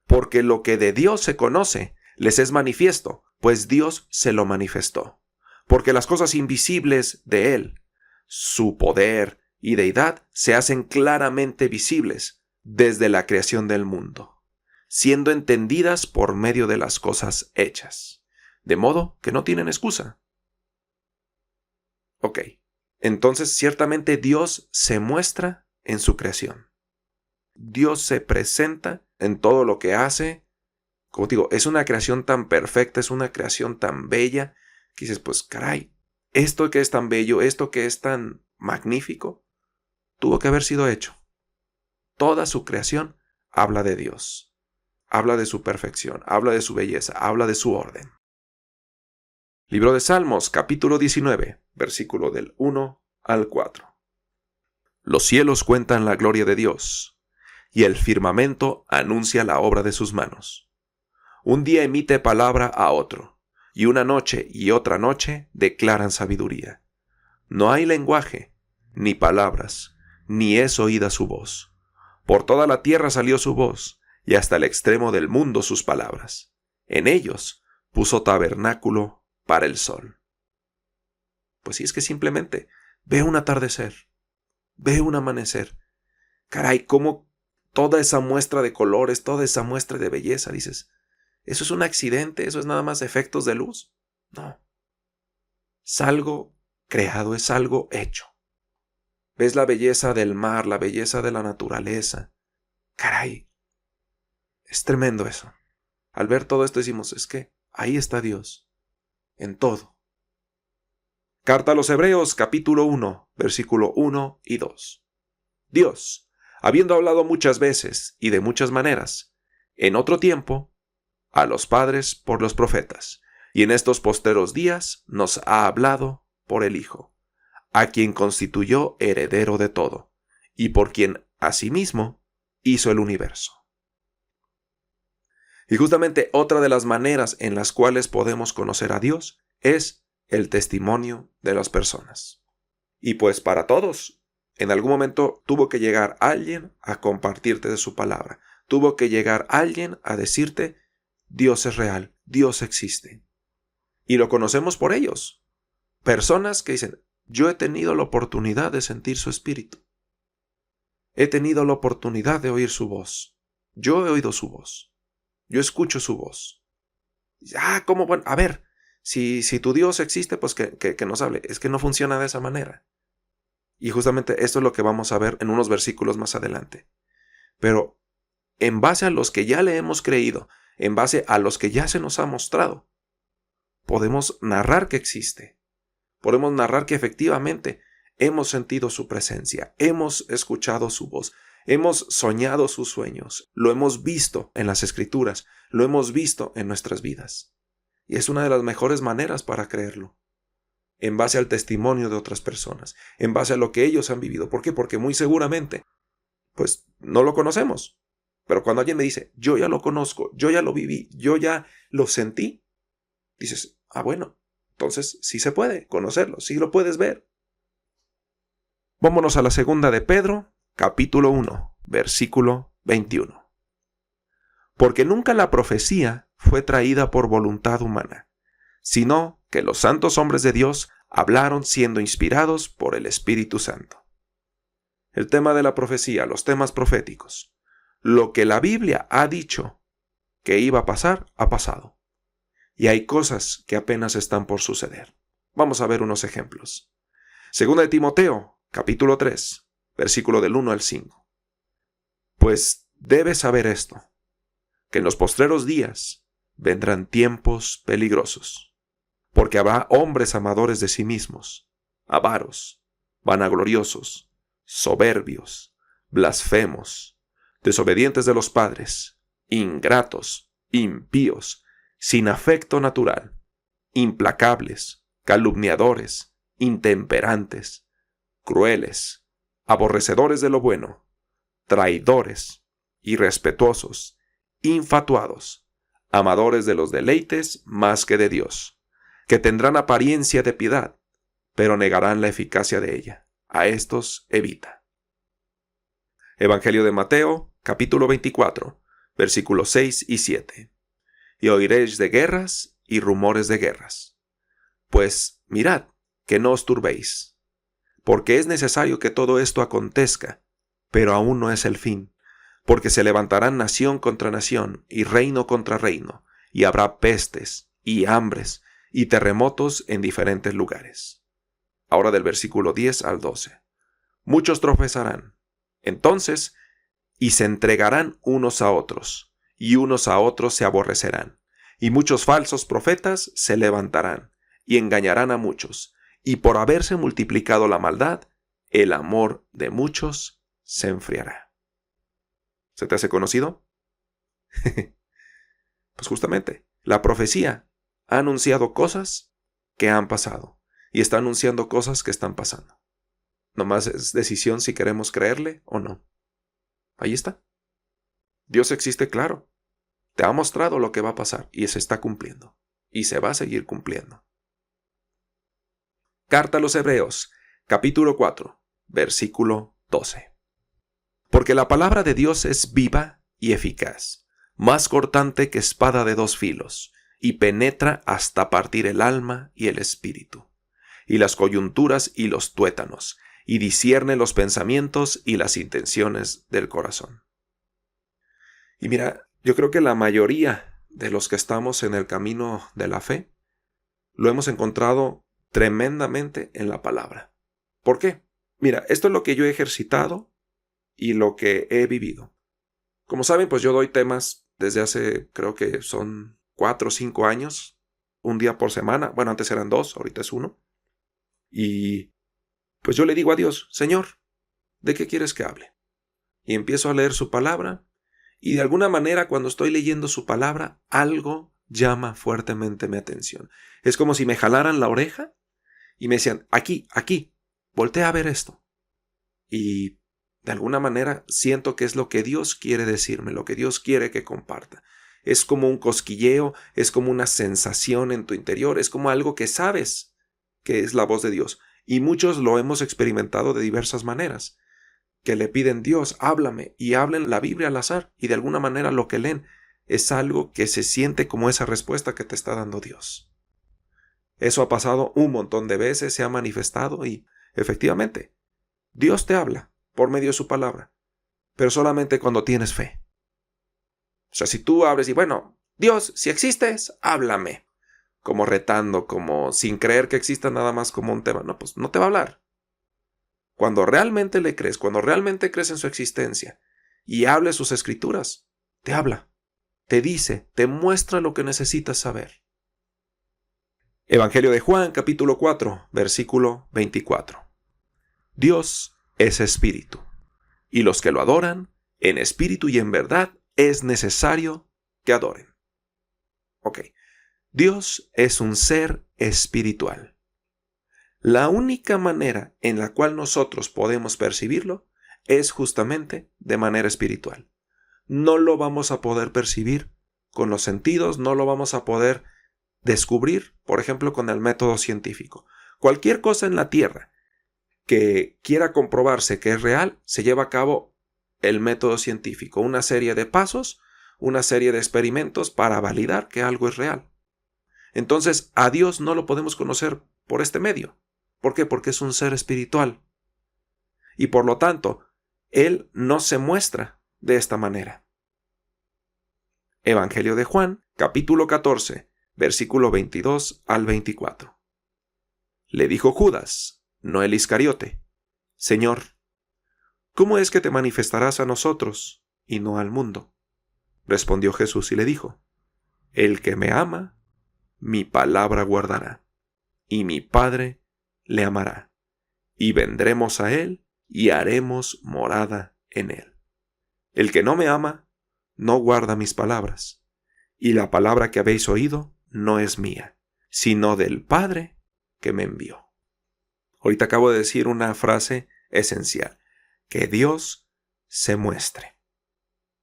Porque lo que de Dios se conoce les es manifiesto, pues Dios se lo manifestó. Porque las cosas invisibles de Él, su poder y deidad, se hacen claramente visibles desde la creación del mundo, siendo entendidas por medio de las cosas hechas, de modo que no tienen excusa. Ok, entonces ciertamente Dios se muestra en su creación. Dios se presenta en todo lo que hace. Como te digo, es una creación tan perfecta, es una creación tan bella, que dices, pues caray, esto que es tan bello, esto que es tan magnífico, tuvo que haber sido hecho. Toda su creación habla de Dios, habla de su perfección, habla de su belleza, habla de su orden. Libro de Salmos, capítulo 19, versículo del 1 al 4. Los cielos cuentan la gloria de Dios, y el firmamento anuncia la obra de sus manos. Un día emite palabra a otro, y una noche y otra noche declaran sabiduría. No hay lenguaje, ni palabras, ni es oída su voz. Por toda la tierra salió su voz, y hasta el extremo del mundo sus palabras. En ellos puso tabernáculo para el sol. Pues sí, es que simplemente ve un atardecer, ve un amanecer. Caray, cómo toda esa muestra de colores, toda esa muestra de belleza, dices, ¿eso es un accidente? ¿Eso es nada más efectos de luz? No. Es algo creado, es algo hecho. Ves la belleza del mar, la belleza de la naturaleza. Caray, es tremendo eso. Al ver todo esto decimos, es que ahí está Dios, en todo. Carta a los Hebreos, capítulo 1, versículo 1 y 2. Dios, habiendo hablado muchas veces y de muchas maneras, en otro tiempo, a los padres por los profetas, y en estos posteros días nos ha hablado por el Hijo, a quien constituyó heredero de todo, y por quien asimismo hizo el universo. Y justamente otra de las maneras en las cuales podemos conocer a Dios es el testimonio de las personas. Y pues para todos, en algún momento tuvo que llegar alguien a compartirte de su palabra. Tuvo que llegar alguien a decirte, Dios es real, Dios existe. Y lo conocemos por ellos. Personas que dicen, yo he tenido la oportunidad de sentir su espíritu. He tenido la oportunidad de oír su voz. Yo he oído su voz. Yo escucho su voz. ¿Cómo? Bueno, a ver, si tu Dios existe, pues que nos hable. Es que no funciona de esa manera. Y justamente esto es lo que vamos a ver en unos versículos más adelante. Pero en base a los que ya le hemos creído, en base a los que ya se nos ha mostrado, podemos narrar que existe. Podemos narrar que efectivamente hemos sentido su presencia, hemos escuchado su voz, hemos soñado sus sueños, lo hemos visto en las Escrituras, lo hemos visto en nuestras vidas. Y es una de las mejores maneras para creerlo. En base al testimonio de otras personas, en base a lo que ellos han vivido. ¿Por qué? Porque muy seguramente, pues no lo conocemos. Pero cuando alguien me dice, yo ya lo conozco, yo ya lo viví, yo ya lo sentí, dices, bueno, entonces sí se puede conocerlo, sí lo puedes ver. Vámonos a la segunda de Pedro, capítulo 1, versículo 21. Porque nunca la profecía fue traída por voluntad humana, sino que los santos hombres de Dios hablaron siendo inspirados por el Espíritu Santo. El tema de la profecía, los temas proféticos. Lo que la Biblia ha dicho que iba a pasar, ha pasado. Y hay cosas que apenas están por suceder. Vamos a ver unos ejemplos. Segunda de Timoteo, capítulo 3, versículo del 1 al 5. Pues debes saber esto, que en los postreros días vendrán tiempos peligrosos, porque habrá hombres amadores de sí mismos, avaros, vanagloriosos, soberbios, blasfemos, desobedientes de los padres, ingratos, impíos, sin afecto natural, implacables, calumniadores, intemperantes, crueles, aborrecedores de lo bueno, traidores, irrespetuosos, infatuados, amadores de los deleites más que de Dios, que tendrán apariencia de piedad, pero negarán la eficacia de ella. A estos evita. Evangelio de Mateo, capítulo 24, versículos 6 y 7. Y oiréis de guerras y rumores de guerras. Pues mirad, que no os turbéis, porque es necesario que todo esto acontezca, pero aún no es el fin, porque se levantarán nación contra nación y reino contra reino, y habrá pestes y hambres y terremotos en diferentes lugares. Ahora del versículo 10 al 12. Muchos tropezarán, entonces, y se entregarán unos a otros, y unos a otros se aborrecerán, y muchos falsos profetas se levantarán, y engañarán a muchos, y por haberse multiplicado la maldad, el amor de muchos se enfriará. ¿Se te hace conocido? Pues justamente, la profecía ha anunciado cosas que han pasado y está anunciando cosas que están pasando. Nomás es decisión si queremos creerle o no. Ahí está. Dios existe, claro. Te ha mostrado lo que va a pasar y se está cumpliendo. Y se va a seguir cumpliendo. Carta a los Hebreos, capítulo 4, versículo 12. Porque la palabra de Dios es viva y eficaz, más cortante que espada de dos filos, y penetra hasta partir el alma y el espíritu, y las coyunturas y los tuétanos, y discierne los pensamientos y las intenciones del corazón. Y mira, yo creo que la mayoría de los que estamos en el camino de la fe, lo hemos encontrado tremendamente en la palabra. ¿Por qué? Mira, esto es lo que yo he ejercitado y lo que he vivido. Como saben, pues yo doy temas desde hace, creo que son 4 o 5 años, un día por semana. Bueno, antes eran 2, ahorita es 1. Y pues yo le digo a Dios, Señor, ¿de qué quieres que hable? Y empiezo a leer su palabra, y de alguna manera cuando estoy leyendo su palabra, algo llama fuertemente mi atención. Es como si me jalaran la oreja y me decían, aquí, voltea a ver esto. Y de alguna manera siento que es lo que Dios quiere decirme, lo que Dios quiere que comparta. Es como un cosquilleo, es como una sensación en tu interior, es como algo que sabes que es la voz de Dios. Y muchos lo hemos experimentado de diversas maneras, que le piden, Dios, háblame, y hablen la Biblia al azar, y de alguna manera lo que leen es algo que se siente como esa respuesta que te está dando Dios. Eso ha pasado un montón de veces, se ha manifestado y, efectivamente, Dios te habla por medio de su palabra, pero solamente cuando tienes fe. O sea, si tú abres y, bueno, Dios, si existes, háblame. Como retando, como sin creer que exista nada más como un tema. No, pues no te va a hablar. Cuando realmente le crees, cuando realmente crees en su existencia y hables sus escrituras, te habla, te dice, te muestra lo que necesitas saber. Evangelio de Juan, capítulo 4, versículo 24. Dios es espíritu, y los que lo adoran, en espíritu y en verdad, es necesario que adoren. Ok, Dios es un ser espiritual. La única manera en la cual nosotros podemos percibirlo es justamente de manera espiritual. No lo vamos a poder percibir con los sentidos, no lo vamos a poder descubrir, por ejemplo, con el método científico. Cualquier cosa en la Tierra que quiera comprobarse que es real, se lleva a cabo el método científico, una serie de pasos, una serie de experimentos para validar que algo es real. Entonces, a Dios no lo podemos conocer por este medio. ¿Por qué? Porque es un ser espiritual. Y por lo tanto, Él no se muestra de esta manera. Evangelio de Juan, capítulo 14, versículo 22 al 24. Le dijo Judas, no el Iscariote, Señor, ¿cómo es que te manifestarás a nosotros y no al mundo? Respondió Jesús y le dijo, el que me ama, mi palabra guardará, y mi Padre le amará, y vendremos a él y haremos morada en él. El que no me ama, no guarda mis palabras, y la palabra que habéis oído no es mía, sino del Padre que me envió. Ahorita acabo de decir una frase esencial, que Dios se muestre.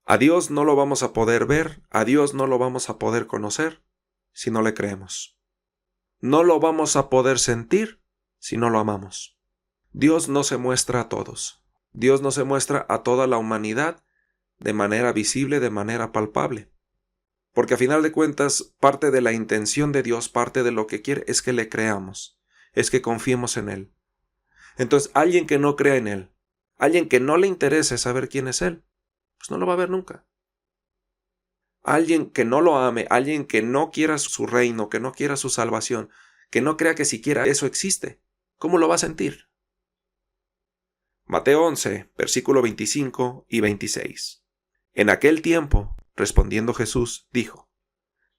A Dios no lo vamos a poder ver, a Dios no lo vamos a poder conocer si no le creemos. no lo vamos a poder sentir si no lo amamos. Dios no se muestra a todos. Dios no se muestra a toda la humanidad de manera visible, de manera palpable. Porque a final de cuentas, parte de la intención de Dios, parte de lo que quiere, es que le creamos, es que confiemos en Él. Entonces, alguien que no crea en Él, alguien que no le interese saber quién es Él, pues no lo va a ver nunca. Alguien que no lo ame, alguien que no quiera su reino, que no quiera su salvación, que no crea que siquiera eso existe, ¿cómo lo va a sentir? Mateo 11, versículo 25 y 26. En aquel tiempo, respondiendo Jesús, dijo: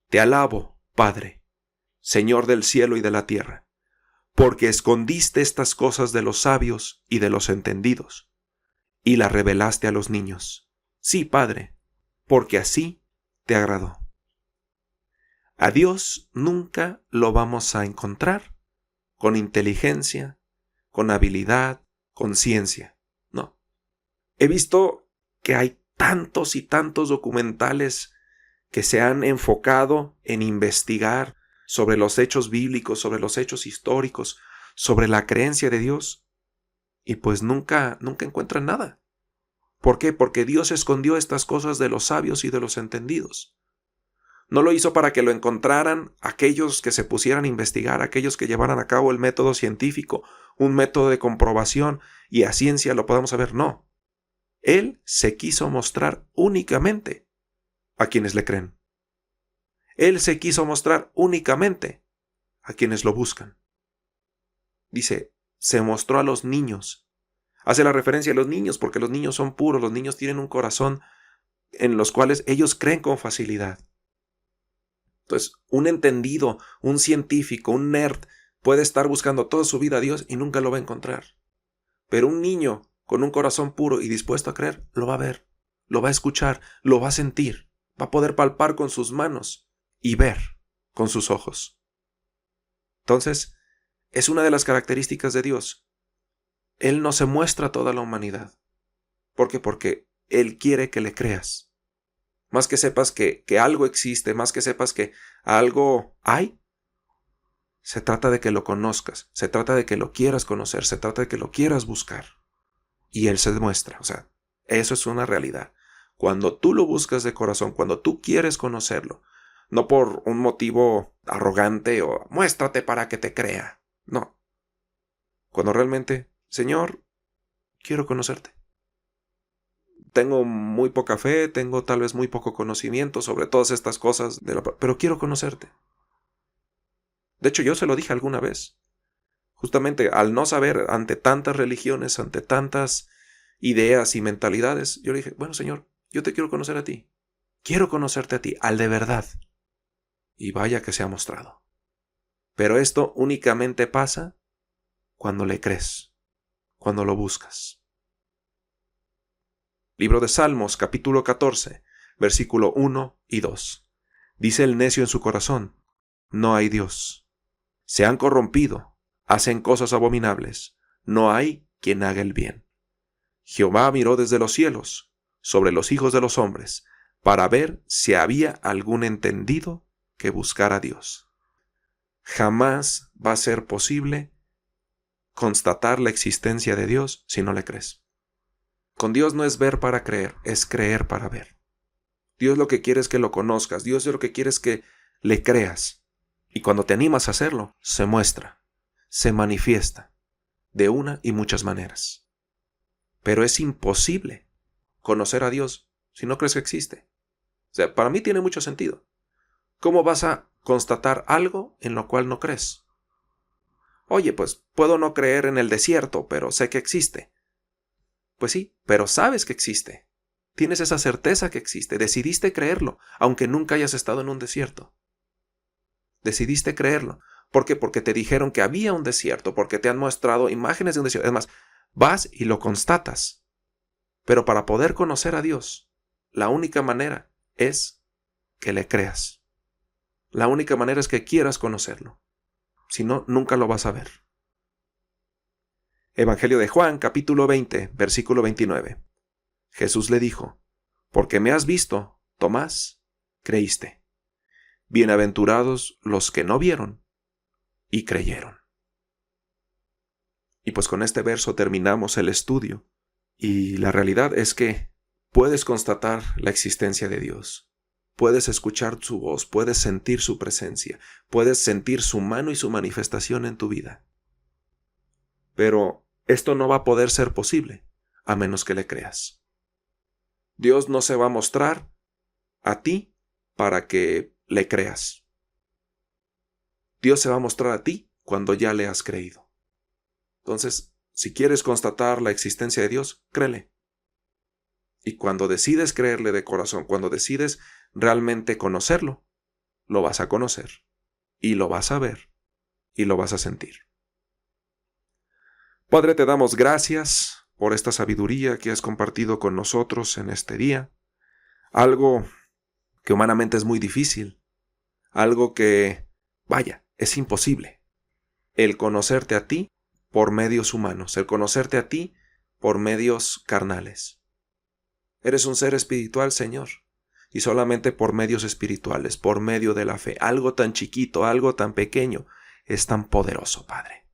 Te alabo, Padre, Señor del cielo y de la tierra, porque escondiste estas cosas de los sabios y de los entendidos, y las revelaste a los niños. Sí, Padre, porque así te agradó. A Dios nunca lo vamos a encontrar con inteligencia, con habilidad, con ciencia. No. He visto que hay tantos y tantos documentales que se han enfocado en investigar sobre los hechos bíblicos, sobre los hechos históricos, sobre la creencia de Dios, y pues nunca encuentran nada. ¿Por qué? Porque Dios escondió estas cosas de los sabios y de los entendidos. No lo hizo para que lo encontraran aquellos que se pusieran a investigar, aquellos que llevaran a cabo el método científico, un método de comprobación y a ciencia lo podamos saber. No. Él se quiso mostrar únicamente a quienes le creen. Él se quiso mostrar únicamente a quienes lo buscan. Dice, se mostró a los niños. Hace la referencia a los niños porque los niños son puros, los niños tienen un corazón en los cuales ellos creen con facilidad. Entonces, un entendido, un científico, un nerd puede estar buscando toda su vida a Dios y nunca lo va a encontrar. Pero un niño con un corazón puro y dispuesto a creer, lo va a ver, lo va a escuchar, lo va a sentir, va a poder palpar con sus manos y ver con sus ojos. Entonces, es una de las características de Dios. Él no se muestra a toda la humanidad. ¿Por qué? Porque Él quiere que le creas. Más que sepas que algo existe, más que sepas que algo hay, se trata de que lo conozcas, se trata de que lo quieras conocer, se trata de que lo quieras buscar. Y Él se demuestra. O sea, eso es una realidad. Cuando tú lo buscas de corazón, cuando tú quieres conocerlo, no por un motivo arrogante o muéstrate para que te crea. No. Cuando realmente, Señor, quiero conocerte. Tengo muy poca fe, tengo tal vez muy poco conocimiento sobre todas estas cosas, pero quiero conocerte. De hecho, yo se lo dije alguna vez. Justamente al no saber ante tantas religiones, ante tantas ideas y mentalidades, yo le dije, bueno, Señor, yo te quiero conocer a ti. Quiero conocerte a ti, al de verdad. Y vaya que se ha mostrado. Pero esto únicamente pasa cuando le crees, cuando lo buscas. Libro de Salmos, capítulo 14, versículo 1 y 2. Dice el necio en su corazón, no hay Dios. Se han corrompido, hacen cosas abominables, no hay quien haga el bien. Jehová miró desde los cielos, sobre los hijos de los hombres, para ver si había algún entendido que buscara a Dios. Jamás va a ser posible constatar la existencia de Dios si no le crees. Con Dios no es ver para creer, es creer para ver. Dios lo que quiere es que lo conozcas, Dios lo que quiere es que le creas. Y cuando te animas a hacerlo, se muestra, se manifiesta, de una y muchas maneras. Pero es imposible conocer a Dios si no crees que existe. O sea, para mí tiene mucho sentido. ¿Cómo vas a constatar algo en lo cual no crees? Oye, pues puedo no creer en el desierto, pero sé que existe. Pues sí, pero sabes que existe. Tienes esa certeza que existe. Decidiste creerlo, aunque nunca hayas estado en un desierto. Decidiste creerlo. ¿Por qué? Porque te dijeron que había un desierto, porque te han mostrado imágenes de un desierto. Es más, vas y lo constatas. Pero para poder conocer a Dios, la única manera es que le creas. La única manera es que quieras conocerlo. Si no, nunca lo vas a ver. Evangelio de Juan, capítulo 20, versículo 29. Jesús le dijo, porque me has visto, Tomás, creíste. Bienaventurados los que no vieron y creyeron. Y pues con este verso terminamos el estudio. Y la realidad es que puedes constatar la existencia de Dios. Puedes escuchar su voz, puedes sentir su presencia, puedes sentir su mano y su manifestación en tu vida. Pero esto no va a poder ser posible a menos que le creas. Dios no se va a mostrar a ti para que le creas. Dios se va a mostrar a ti cuando ya le has creído. Entonces, si quieres constatar la existencia de Dios, créele. Y cuando decides creerle de corazón, cuando decides realmente conocerlo, lo vas a conocer, y lo vas a ver, y lo vas a sentir. Padre, te damos gracias por esta sabiduría que has compartido con nosotros en este día. Algo que humanamente es muy difícil. Algo que, vaya, es imposible. El conocerte a ti por medios humanos, el conocerte a ti por medios carnales. Eres un ser espiritual, Señor, y solamente por medios espirituales, por medio de la fe, algo tan chiquito, algo tan pequeño, es tan poderoso, Padre.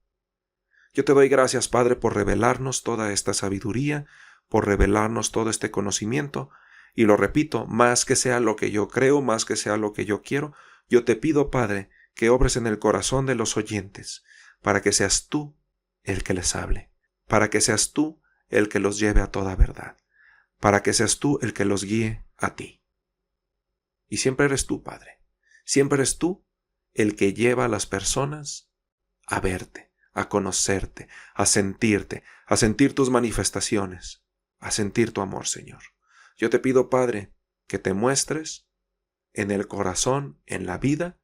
Yo te doy gracias, Padre, por revelarnos toda esta sabiduría, por revelarnos todo este conocimiento, y lo repito, más que sea lo que yo creo, más que sea lo que yo quiero, yo te pido, Padre, que obres en el corazón de los oyentes, para que seas tú el que les hable, para que seas tú el que los lleve a toda verdad, para que seas tú el que los guíe a ti. Y siempre eres tú, Padre, siempre eres tú el que lleva a las personas a verte, a conocerte, a sentir tus manifestaciones, a sentir tu amor, Señor. Yo te pido, Padre, que te muestres en el corazón, en la vida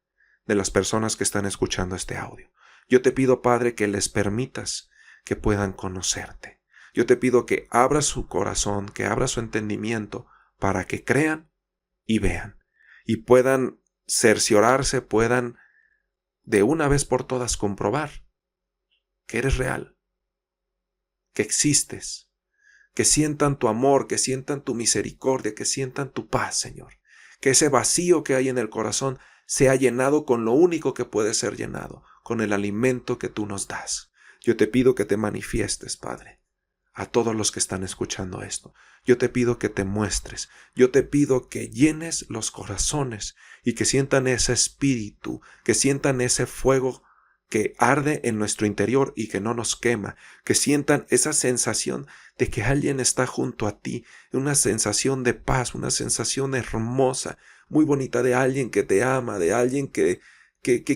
de las personas que están escuchando este audio. Yo te pido, Padre, que les permitas que puedan conocerte. Yo te pido que abras su corazón, que abras su entendimiento para que crean y vean y puedan cerciorarse, puedan de una vez por todas comprobar que eres real, que existes, que sientan tu amor, que sientan tu misericordia, que sientan tu paz, Señor. Que ese vacío que hay en el corazón sea llenado con lo único que puede ser llenado, con el alimento que tú nos das. Yo te pido que te manifiestes, Padre, a todos los que están escuchando esto. Yo te pido que te muestres, yo te pido que llenes los corazones y que sientan ese espíritu, que sientan ese fuego que arde en nuestro interior y que no nos quema, que sientan esa sensación de que alguien está junto a ti, una sensación de paz, una sensación hermosa, muy bonita de alguien que te ama, de alguien que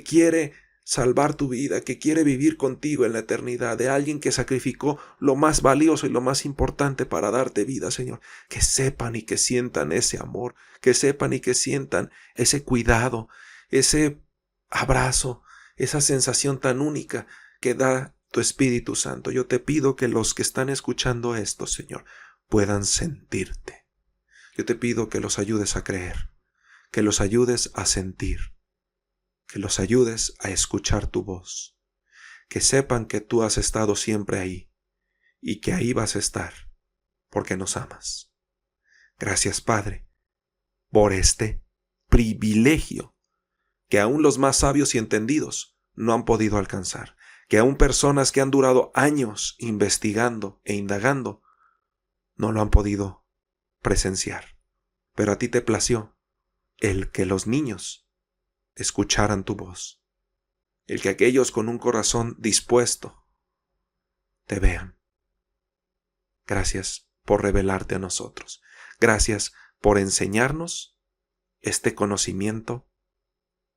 quiere salvar tu vida, que quiere vivir contigo en la eternidad, de alguien que sacrificó lo más valioso y lo más importante para darte vida, Señor. Que sepan y que sientan ese amor, que sepan y que sientan ese cuidado, ese abrazo, esa sensación tan única que da tu Espíritu Santo. Yo te pido que los que están escuchando esto, Señor, puedan sentirte. Yo te pido que los ayudes a creer, que los ayudes a sentir, que los ayudes a escuchar tu voz, que sepan que tú has estado siempre ahí y que ahí vas a estar porque nos amas. Gracias, Padre, por este privilegio que aún los más sabios y entendidos no han podido alcanzar, que aún personas que han durado años investigando e indagando no lo han podido presenciar. Pero a ti te plació el que los niños escucharan tu voz, el que aquellos con un corazón dispuesto te vean. Gracias por revelarte a nosotros. Gracias por enseñarnos este conocimiento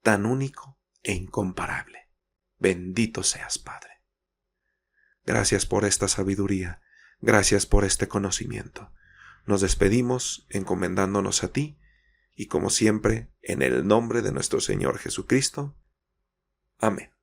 tan único e incomparable. Bendito seas, Padre. Gracias por esta sabiduría. Gracias por este conocimiento. Nos despedimos encomendándonos a ti y como siempre, en el nombre de nuestro Señor Jesucristo. Amén.